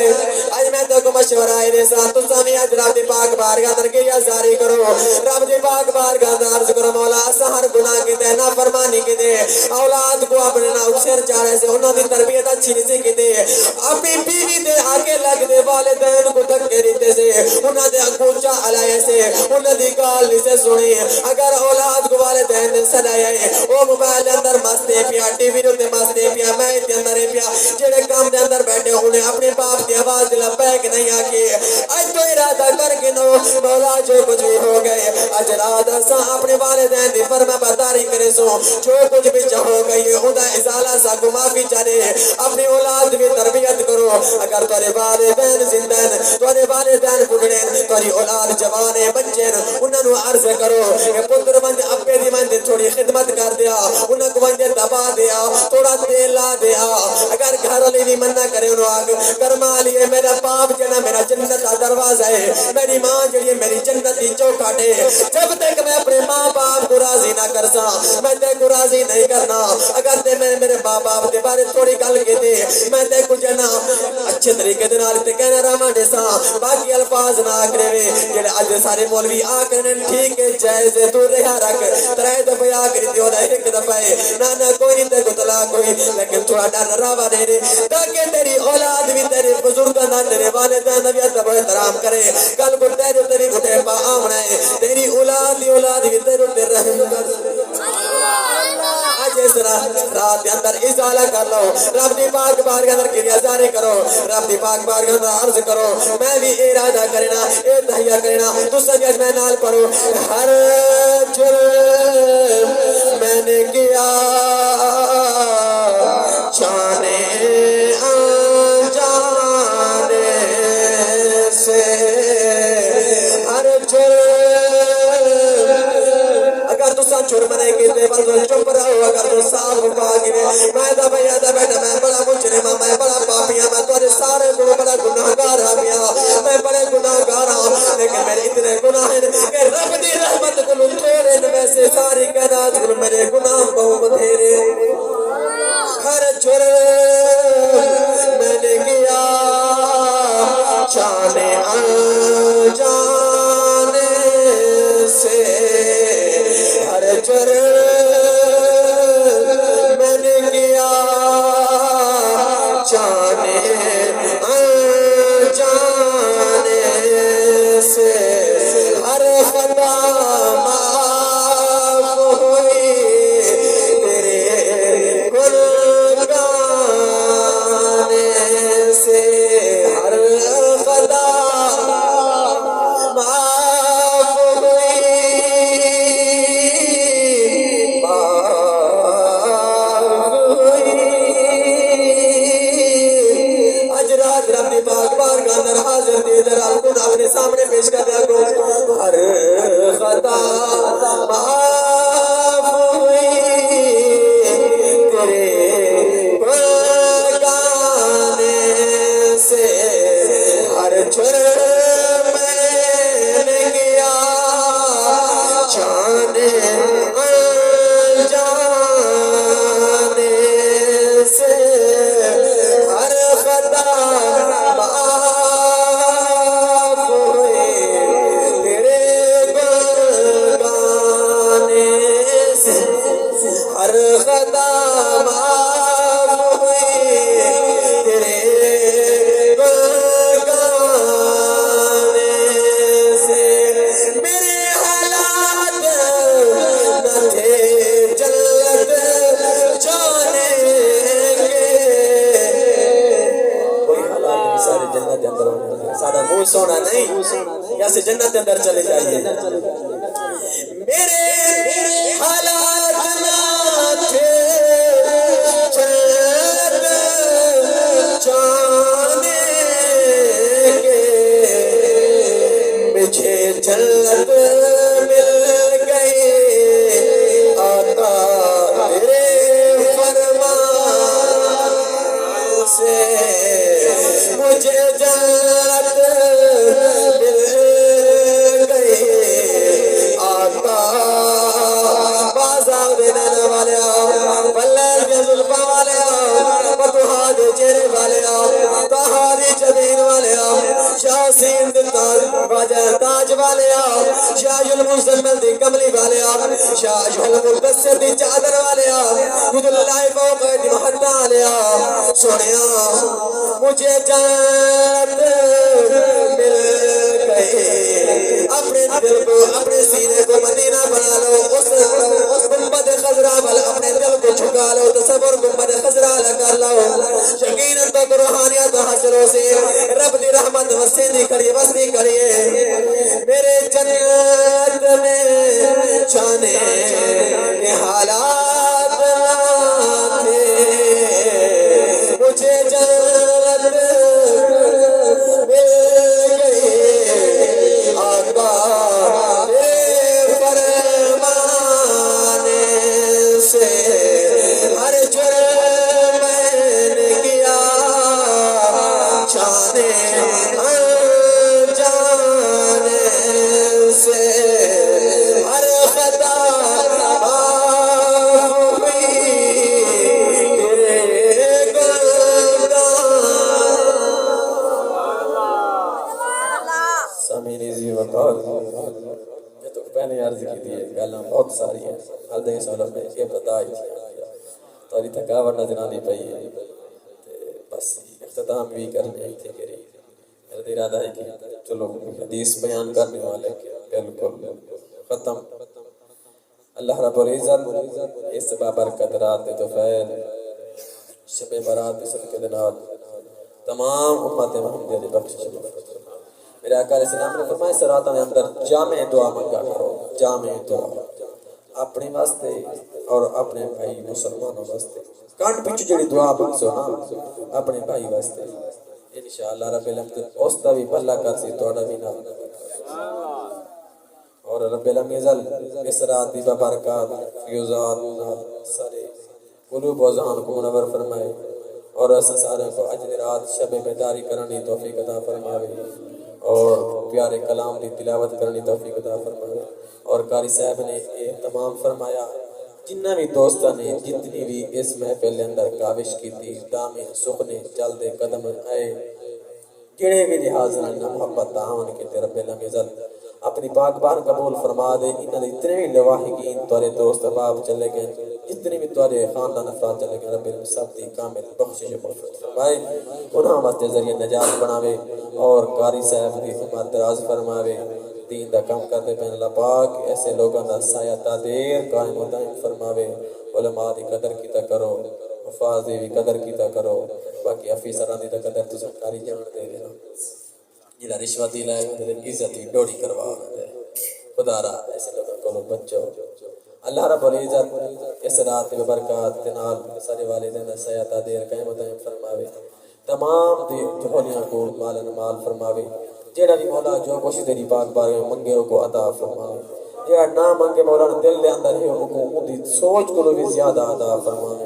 آج میں تو کو مشورہ ہے دے ساتھ تو سامی آج رب دی پاک بارگاہ در کے یا زاری کرو رب دی پاک بارگاہ در عرض کرو مولا اسا ہر گناہ کی دے نا فرمانی کی دے اولاد کو اپنے نا اکسر چاہے سے انہوں دی تربیت اچھی نہیں کی دے اپنی بیوی دے آگے لگ دے والدین کو دھکے دیتے سے انہوں دے انگوچا علائے سے انہوں دی کال سے سنی اگر اولاد کو والدین نے سنائے وہ موبائل اندر مستے پیا ٹی وی تے مستے پیا میں تے اندر پیا جڑے کام دے اندر بیٹھے انہیں اپنے باپ دی آواز دل بیک نہیں آکے اج تو ارادہ کر کے نو مولا جو کچھ بھی ہو گئے اج رات اساں اپنے والدین دی فرما برداری کرے سو جو کچھ بھی ہو گئی اوندا ازالہ سا کو معافی چاہے اپنی اولاد دی تربیت کرو اگر تیرے والدین زندہ ہیں تیرے والدین بڈھڑے تیری اولاد جوان ہے بچے انہاں نو عرض کرو کہ پتر بن اپے دی من تھوڑی خدمت کر دیا انہاں ونجے دبا دیا تھوڑا تیل لا دیا اگر گھر والی بھی منع کرے انہوں آگ کرما لیے میرا باپ جنا میرا جنت کا دروازہ ہے میری ماں جڑی میری جنت کی چوکھٹ ہے جب تک میں اپنے ماں باپ کو راضی نہ کرسا میں تے کو راضی نہیں کرنا اگر تے میں میرے ماں باپ دے بارے تھوڑی گل کے دے میں تے کو جنا اچھے طریقے دے نال تے کہنا راواں دے سا باقی الفاظ نہ کرے وے جڑے اج سارے مولوی آ کرن ٹھیک ہے جائز ہے تو رہا رکھ ترے دفعہ آ کر دیو دا ایک دفعہ نہ کوئی نہیں تے کو طلاق ہوئی لیکن تھوڑا ڈر راوا دے دے تاکہ تیری اولاد بھی تیرے بزرگاں دا تیرے والدین دا بھی ادب و احترام کرے کل کو تیری بٹے پا آونا ہے تیری اولاد بھی تیرے تے رحم کر آج اس رات کے اندر ازالہ کر لو رب دی پاک بارگاہ اندر کریا جاری کرو رب دی پاک بارگاہ اندر عرض کرو میں بھی ارادہ کرنا اے تہیا کرنا تو سب اج میں نال پڑھو ہر جرم میں نے کیا جانے انجانے سے ہر جرم اگر تو سا جرم نہیں کیتے بندہ چپ رہو اگر تو صاف باغی میں دا بھیا دا بیٹا میں بڑا مجرم میں بڑا پاپی میں تورے سارے کو بڑا گناہگار ہوں میں بڑے گناہگار ہوں لیکن میرے اتنے گناہ ہیں کہ رب دی کو ہر خطا معاف ہوئی تیرے گانے سے ہر جرم میں نے کیا جانے انجانے سے ہر خطا معاف ہوئی تیرے گانے سے ہر خطا معاف ہوئی تیرے گانے سے میرے حالات نہ تھے جنت جانے کے کوئی حالات نہیں سارے جنت کے اندر ہونے سارا منہ سونا نہیں یا سے جنت کے اندر چلے جائیے میرے حالات نہ تھے جنت جانے کے مجھے جنت مل گئی آقا تیرے فرمان سے مجھے جنت مل گئی آقا بازار دے دینے والے آؤ بلیر کے ظلفہ والے آؤ بطوحا دے چہرے والے آؤ طہا دی جبین والے آؤ شاہ سین دے باجہ تاج والے آؤ شاہ المزمل دی کملی والے آؤ شاہ المقدسر دی چادر والے آؤ خود اللہ فوق دی محطہ والے آؤ سونے آؤ مجھے جنت مل گئی اپنے دل کو اپنے سینے کو مدینہ بنا لو اس گنبد خضرا بل اپنے دل کو جھکا لو تصور گنبد خضرا لگا لو یقیناً تو روحانیت حاصلوں سے رب دی رحمت وسیع کریے وسیع کریے میرے جنت میں جانے کے حالات نہ تھے مجھے جنت مل گئی آقا تیرے فرمانے سے ہر جرم میں نے کیا جانے انجانے سے ہر خطا معاف ہوئی تیرے سامعین عزیز وقار یہ تو پہلے عرض کی تھی گالاں بہت ساری ہیں حالدیں سولم نے یہ بتائی تھی تاری تھکاوٹ نظر آنی پئی ہے بس اختتام بھی کرنے تھے کہ میرا ارادہ ہے کہ چلو حدیث بیان کرنے والے بالکل ختم اللہ رب العزت اس بابرکت رات تو خیر شب برات صدقے دنات تمام امت محمدیہ دی بخشش میرے آقا علیہ السلام نے فرمایا اس راتوں میں اندر جامع دعا منگا کرو جامع دعا اپنے واسطے اور اپنے بھائی مسلمانوں واسطے کانٹ پیچھے جڑی دعا منگسو نا اپنے بھائی واسطے انشاءاللہ رب العالمین اس دا بھی بھلا کر سی توڑا بھی نہ اور رب العالمین اس رات دی ببرکات فیوزات سارے قلوب و ذہن کو منور فرمائے اور اس سارے کو اجر رات شب بیداری کرنے توفیق عطا فرمائے اور پیارے کلام دی تلاوت کرنے توفیق عطا فرمائے اور قاری صاحب نے اہتمام فرمایا جنہ بھی دوستہ نے جتنی بھی اس محفل اندر کاوش کی تھی دامے سخنے چلدے قدم آئے جڑے بھی لحاظ نے محبت تعاون کے رب العالمین اپنی پاک بار قبول فرما دے انہاں دے اتنے بھی لواحقین تورے دوست احباب چلے گئے جتنے بھی تورے خاندان افراد چلے گئے رب العالمین سب دی کامل بخشش فرمائے انہاں واسطے ذریعہ نجات بناوے اور قاری صاحب دی عمر دراز فرماوے دین دا کام کرتے پہن اللہ پاک ایسے لوگوں دا سایہ تادیر قائم و دائم فرماوے علماء دی قدر کیتا کرو حفاظ دی بھی قدر کیتا کرو باقی افیسران دی قدر تو سرکاری جان دے دینا جنہا رشوت دی لائے ہوتے عزت دی ڈوڑی کروا ہوتے خدا را ایسے لوگوں کو بچو اللہ رب العزت اس رات کے برکات تنال سارے والدین سایہ تادیر قائم و دائم فرماوے تمام دی جھولیاں کو مال فرماوے جیڑا بھی مولا جو کچھ تیری پاک بارے منگے ہو کو عطا فرمائے، جیڑا نہ منگے مولا نے دل دے اندر ہے ان کو ان دی سوچ کو بھی زیادہ عطا فرمائے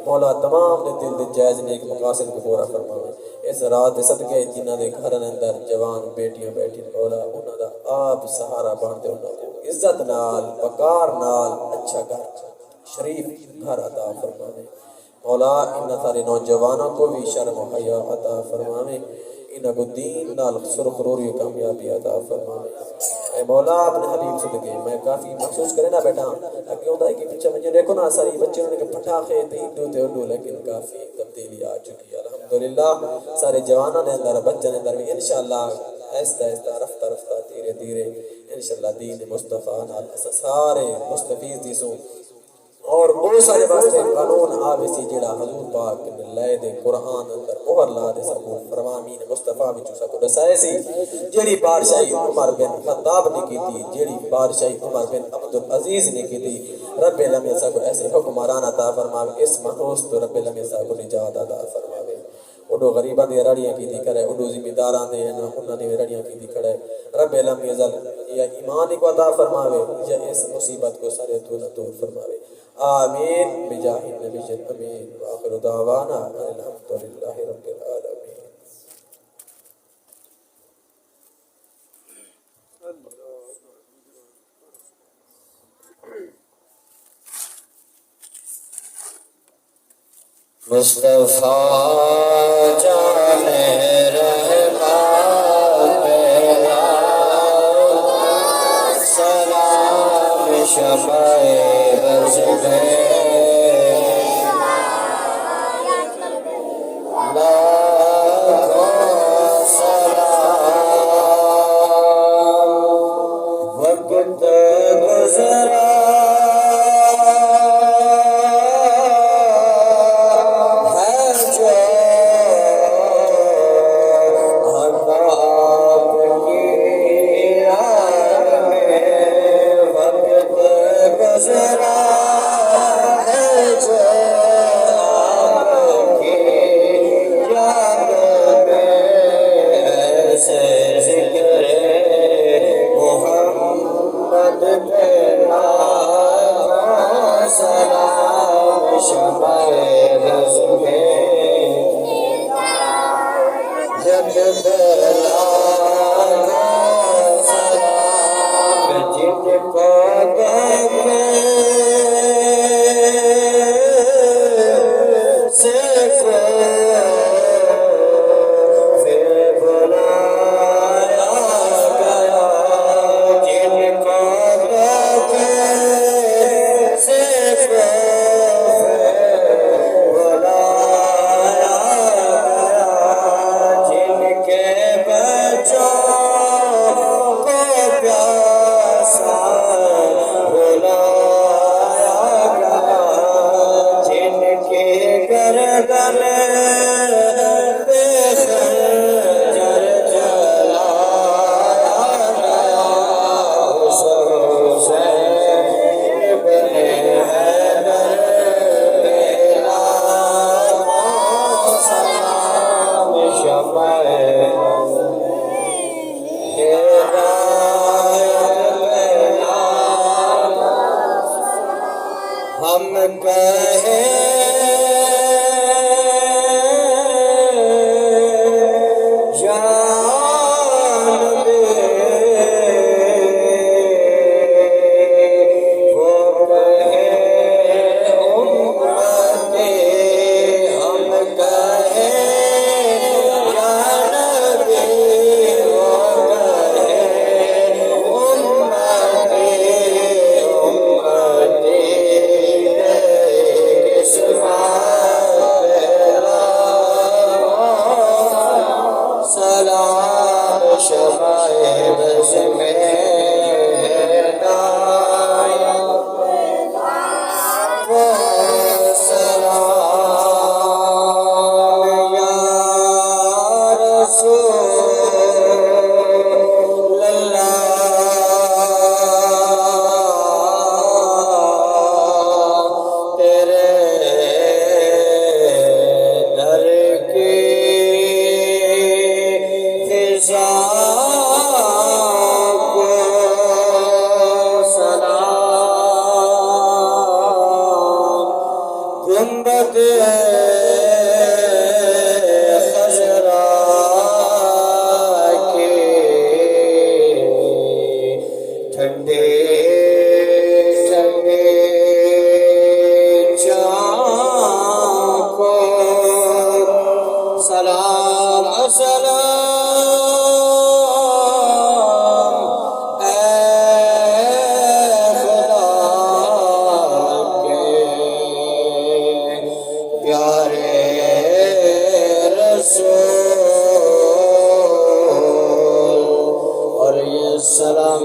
مولا، تمام دے دل دے جائز نیک مقاصد کو پورا فرمائے۔ اس رات دے صدقے جنہاں دے گھر اندر جوان بیٹیاں بیٹھی مولا انہاں دا آپ سہارا بن دے، انہاں کو عزت نال وقار نال اچھا گھر شریف گھر عطا فرمائے مولا، ان سارے نوجوانوں کو بھی شرم و حیا عطا فرمائے، انہاں کو دین نال سرخروری و کامیابی عطا فرمائے اے مولا اپنے حبیب صدقے۔ میں کافی محسوس کرے نا بیٹا اگے ہوندا ہے کہ پیچھے مجھے دیکھو نا ساری بچے نے کہ پٹاخے تے اڈو تے اڈو، لیکن کافی تبدیلی آ چکی ہے الحمدللہ سارے جوانوں دے اندر بچوں دے اندر بھی انشاءاللہ آہستہ آہستہ رفتہ رفتہ دھیرے دھیرے انشاءاللہ دین مصطفیٰ نال سارے مستفید دیسوں اور بہت سارے واسطے قانون آوے سی جڑا حضور پاک نے لائے دے قرآن اندر مہر لا دے سکو فرمامین مصطفیٰ وچوں سکو دسائے سی جڑی بادشاہی عمر بن خطاب نے کی تھی، جڑی بادشاہی عمر بن عبدالعزیز نے کی تھی، رب العالمین سکو ایسے حکمران عطا فرماوے، اس محوس تو رب العالمین سکو نجات عطا فرماوے، اڈو غریباں دی رڑیاں کی دی کرے، اڈو ذمہ دے انہاں دی رڑیاں کی دی کرے، رب العالمین یا ایمان کو عطا فرماوے یا اس مصیبت کو سارے دور فرماوے آمین بجاہ النبی امین وآخر دعوانا الحمدللہ رب العالمین۔ مصطفیٰ جان رحمان پہ سلام شمع بز میں لاکھوں سلام، وقت گزرا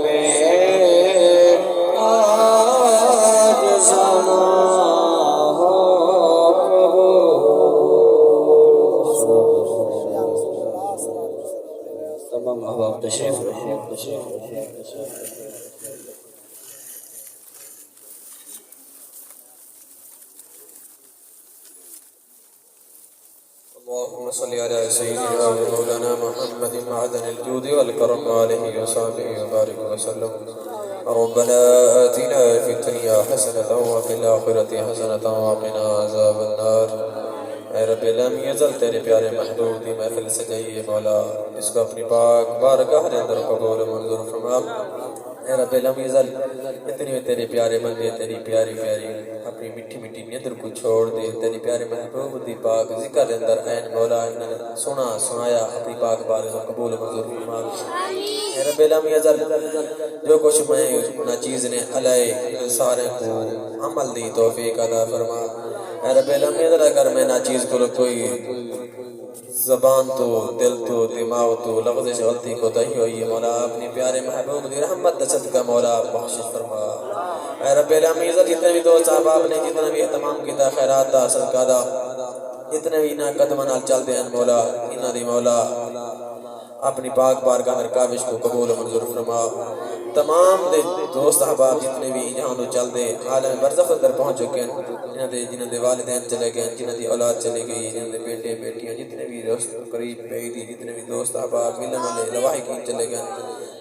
میں آج زمان ہو تمام احباب تشریف رکھیں اللهم صل على سيدنا ومولانا محمد معدن الجود والكرم وآله وصحبه وبارك وسلم. ربنا آتنا في الدنيا حسنة وفي الآخرة حسنة وقنا عذاب النار. اے رب لم یزل تیرے پیارے محبوب دی محفل سجائیے مولا اس کو اپنی پاک بارگاہ کے اندر قبول منظور فرما. اے رب لم یزل اتنی تیرے پیارے بندے تیری پیاری پیاری اپنی میٹھی میٹھی نیندر کو چھوڑ دے تیری پیارے محبوب دی پاک ذکر اندر این مولا انہیں سنا سنایا اپنی پاک بارگاہ قبول منظور فرما. اے رب لم یزل جو کچھ میں ناچیز نے علیہ سارے کو عمل دی توفیق عطا فرما. اے رب العالمین اگر میں ناچیز کو کوئی زبان تو دل تو دماغ تو لفظ غلطی کو تہی ہوئی مولا اپنی پیارے محبوب دی رحمت صدقہ مولا بخشش فرما. اے رب العالمین جتنے بھی دوست احباب نے جتنے بھی اہتمام کیتا خیرات دا صدقہ دا جتنے بھی انہاں قدمہ نال چل دے ہیں مولا انہاں دی مولا اپنی پاک بارگاہ میں کاوش کو قبول منظور فرما. تمام دے دوست احباب جتنے بھی جہاں تو چل دے عالم برزخ در پہنچ چکے ہیں جنہاں دے والدین چلے گئے جنہاں دی اولاد چلے گئی جنہاں دے بیٹے بیٹیاں جتنے بھی دوست قریب بیدی جتنے بھی دوست احباب ملن والے لواحقین چلے گئے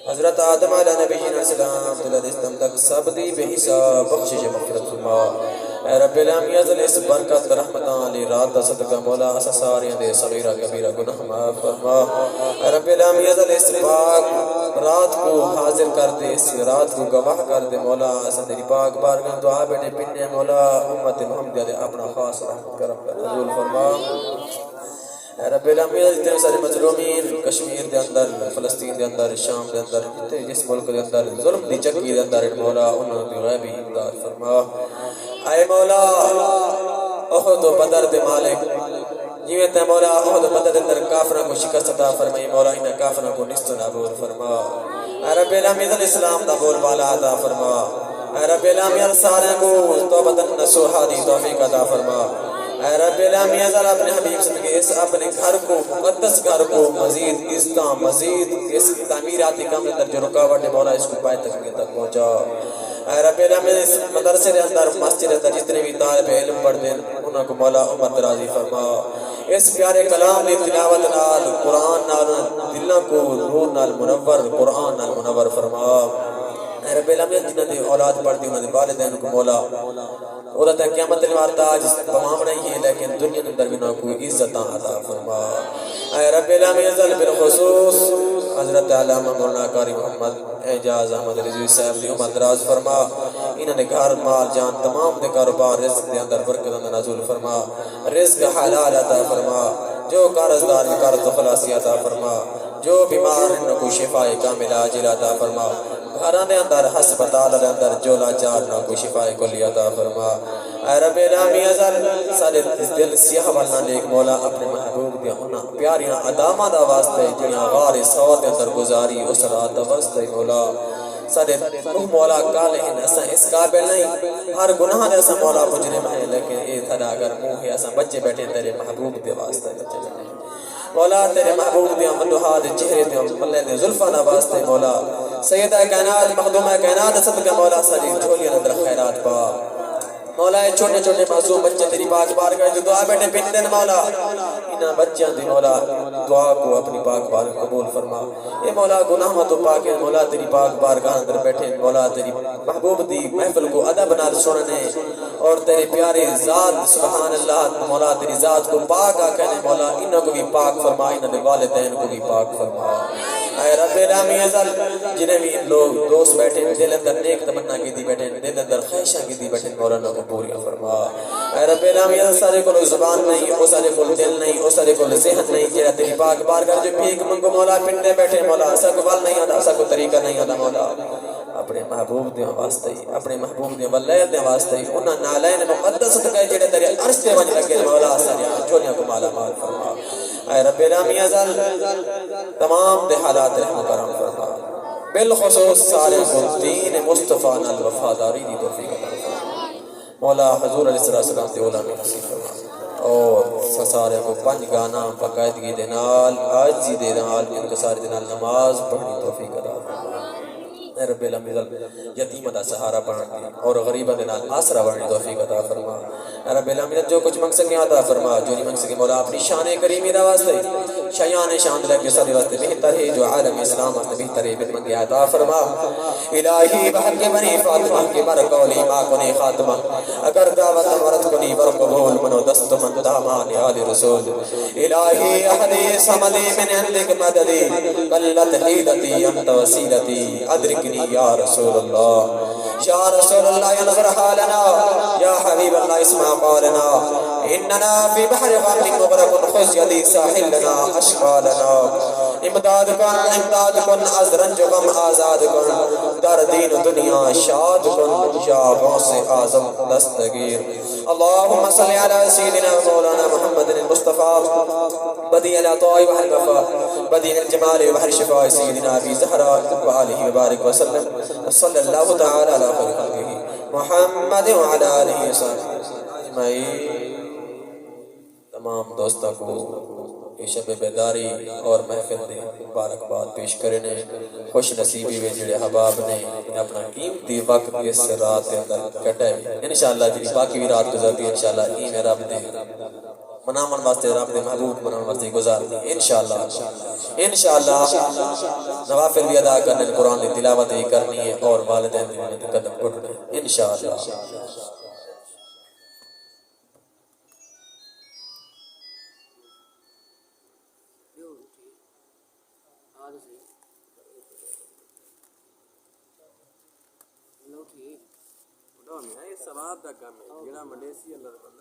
حضرت آدم علیہ نبی السلام تلدستم تک سب دی بے حساب بخشش مغفرت فرما. اے رب العالمین ازل اس برکت رحمتاں علی رات دا صدقہ مولا اسا ساریاں دے صغیرہ کبیرہ گناہ معاف فرما. اے رب العالمین ازل اس پاک رات کو حاضر کر دے اس رات کو گواہ کر دے مولا اسا تیری پاک بارگاہ دعا بیٹے پننے مولا امت محمدیہ دے اپنا خاص رحمت کرم کر نزول فرما. اے رب العالمین جتنے سارے مظلومین کشمیر دے اندر فلسطین دے اندر شام دے اندر جس ملک دے اندر ظلم دی چکی دے اندر مولا انہوں نے غیبی امداد فرما. اے مولا احد و بدر دے مالک جیوے تے مولا احد و بدر دے اندر کافروں کو شکست عطا فرمائی مولا انہاں کافروں کو نست و نابود فرما. اے رب العالمین اسلام دا بول بالا عطا فرما. اے رب العالمین سارے کو توبۃ نصوحہ دی توفیق عطا فرما. اے رب العالمین ذرا اپنے حبیب صدقے اس اپنے گھر کو مقدس گھر کو مزید اصلاح مزید اس تعمیراتی کام اندر جو رکاوٹ ہے مولا اس کو پائے تکمیل تک پہنچا. اے رب العالمین اس مدرسے کے اندر مسجد اندر جتنے بھی طالب علم پڑھتے ہیں انہوں کو مولا امت راضی فرما. اس پیارے کلام دی تلاوت نال قرآن نال دلوں کو نور نال منور قرآن نال منور فرما. اے رب العالمین جنہاں دی اولاد پڑھتی انہاں دی والدین کو مولا اور تا قیامت الوار تاج تمام نہیں ہے لیکن دنیا کے اندر بھی نہ کوئی عزت عطا فرما. اے رب العالمین ذل بالخصوص حضرت علامہ مولانا قاری محمد اعجاز احمد رضوی صاحب دی عمر دراز فرما. انہاں نے گھر مال جان تمام دے کاروبار رزق دے اندر برکت اندر نازل فرما. رزق حلال عطا فرما. جو قرضدار ہے قرض خلاصی عطا فرما. جو بیمار ہیں کو شفا کامل عاجل عطا فرما. گھراں دے اندر ہسپتال دے اندر جو لاچار نہ کو شفا کلی عطا فرما. اے رب العالمین ازل سارے دل سیاہ والا نیک مولا اپنے محبوب دے انہاں پیاریاں اداماں دا واسطے جڑیاں غار سوات دے اندر گزاری اس رات دا واسطے مولا سارے مولا کالے ہیں اساں اس قابل نہیں ہر گناہ دے اساں مولا مجرم ہیں لیکن اے تھڑا اگر منہ ہے اساں بچے بیٹھے تیرے محبوب دے واسطے بچے بیٹھے مولا تیرے محبوب دے مدحا دے چہرے دے ملے دے زلفاں دا واسطے مولا سیدہ کائنات مخدومہ کائنات صدقہ مولا ساری جھولیاں اندر خیرات پا. مولا چھوٹے چھوٹے معصوم بچے تیری پاک بارگاہ میں دعا بیٹھے پن دین مولا انہاں بچیاں دی مولا دعا کو اپنی پاک بارگاہ قبول فرما. اے مولا گناہاں تو پاک ہے مولا تیری پاک بارگاہ اندر بیٹھے مولا تیری محبوب دی محفل کو ادب نال سننے اور تیرے پیارے ذات سبحان اللہ مولا تیری ذات کو پاک کہنے مولا انہاں کو بھی پاک فرما انہاں دے والدین کو بھی پاک فرما. اے رب العالمین ازل جنہیں بھی لوگ دوست بیٹھے دل اندر نیک تمنا کی دی بیٹھے دل اندر خواہشاں کی دی بیٹھے مولانا کو پوریا فرما. اے رب العالمین سارے کو زبان نہیں او سارے کو دل نہیں او سارے کو ذہن نہیں جڑا تیری پاک بارگاہ جو بھیک منگو مولا پنڈے بیٹھے مولا اسا کو ول نہیں آتا اسا کو طریقہ نہیں آتا مولا اپنے محبوب دے واسطے اپنے محبوب دے ولایت دے واسطے انہاں نالین مقدس تکے جڑے تیرے عرش تے وج لگے مولا ساری چولیاں کو مالا مال فرما. اے رب العالمین ازل تمام دے حالات رحم کرم فرما. بالخصوص سارے کو دین مصطفیٰ نال وفاداری دی توفیق عطا فرما مولا حضور علیہ السلام دے علماء نصیب فرما اور سارے کو پنج گانا باقاعدگی دے نال عاجزی دے نال انکساری دے نال نماز پڑھنی توفیق عطا فرما اے رب العالمین یتیم دا سہارا بن اور غریبہ دے نال آسرا بننے توفیق عطا فرما اے رب العالمین جو کچھ منگ سکے عطا فرما جو نہیں منگ سکے مولا اپنی شان کریمی دا واسطے شیان شان دے کے سارے واسطے بہتر ہے جو عالم اسلام واسطے بہتر ہے بن منگے عطا فرما الہی بحق بنی فاطمہ کے برکولی ما کنے خاتمہ اگر دعوت مرد کنی برقبول منو دست من دامان آل رسول الہی احدی سمدی من عندك مددی قلت حیلتی انت وسیلتی ادرکنی یا رسول اللہ یا رسول اللہ یا نظر حالنا یا حبیب اللہ اسمع قولنا اننا فی بحر غم مغرق خذ یدی ساحل لنا اشغالنا امداد کن از رنج غم آزاد کن در دین دنیا شاد کن یا غوث اعظم دستگیر اللهم صل على سيدنا مولانا محمد المصطفى بديع العطاء وحر الوفاء بديع الجمال وحر الشفاء سيدنا ابي زهراء وآله وبارك وسلم صلى الله تعالى على خير خلقه محمد وعلى آله وصحبه اجمعین تمام دوستوں کو یہ شب بیداری اور محفل دے مبارکباد پیش کرنے خوش نصیبی میں جڑے حباب نے اپنا قیمتی وقت اس رات کے اندر کٹے انشاءاللہ جی باقی بھی رات گزرتی ہے انشاءاللہ ای میں رب دے منامن واسطے رب دے محبوب منامن واسطے گزار دی انشاءاللہ نوافل بھی ادا کرنے قرآن کی تلاوت ہی کرنی ہے اور والدین دی قدم اٹھنے انشاءاللہ ثواب دا کام ہے جڑا منڈیسی اللہ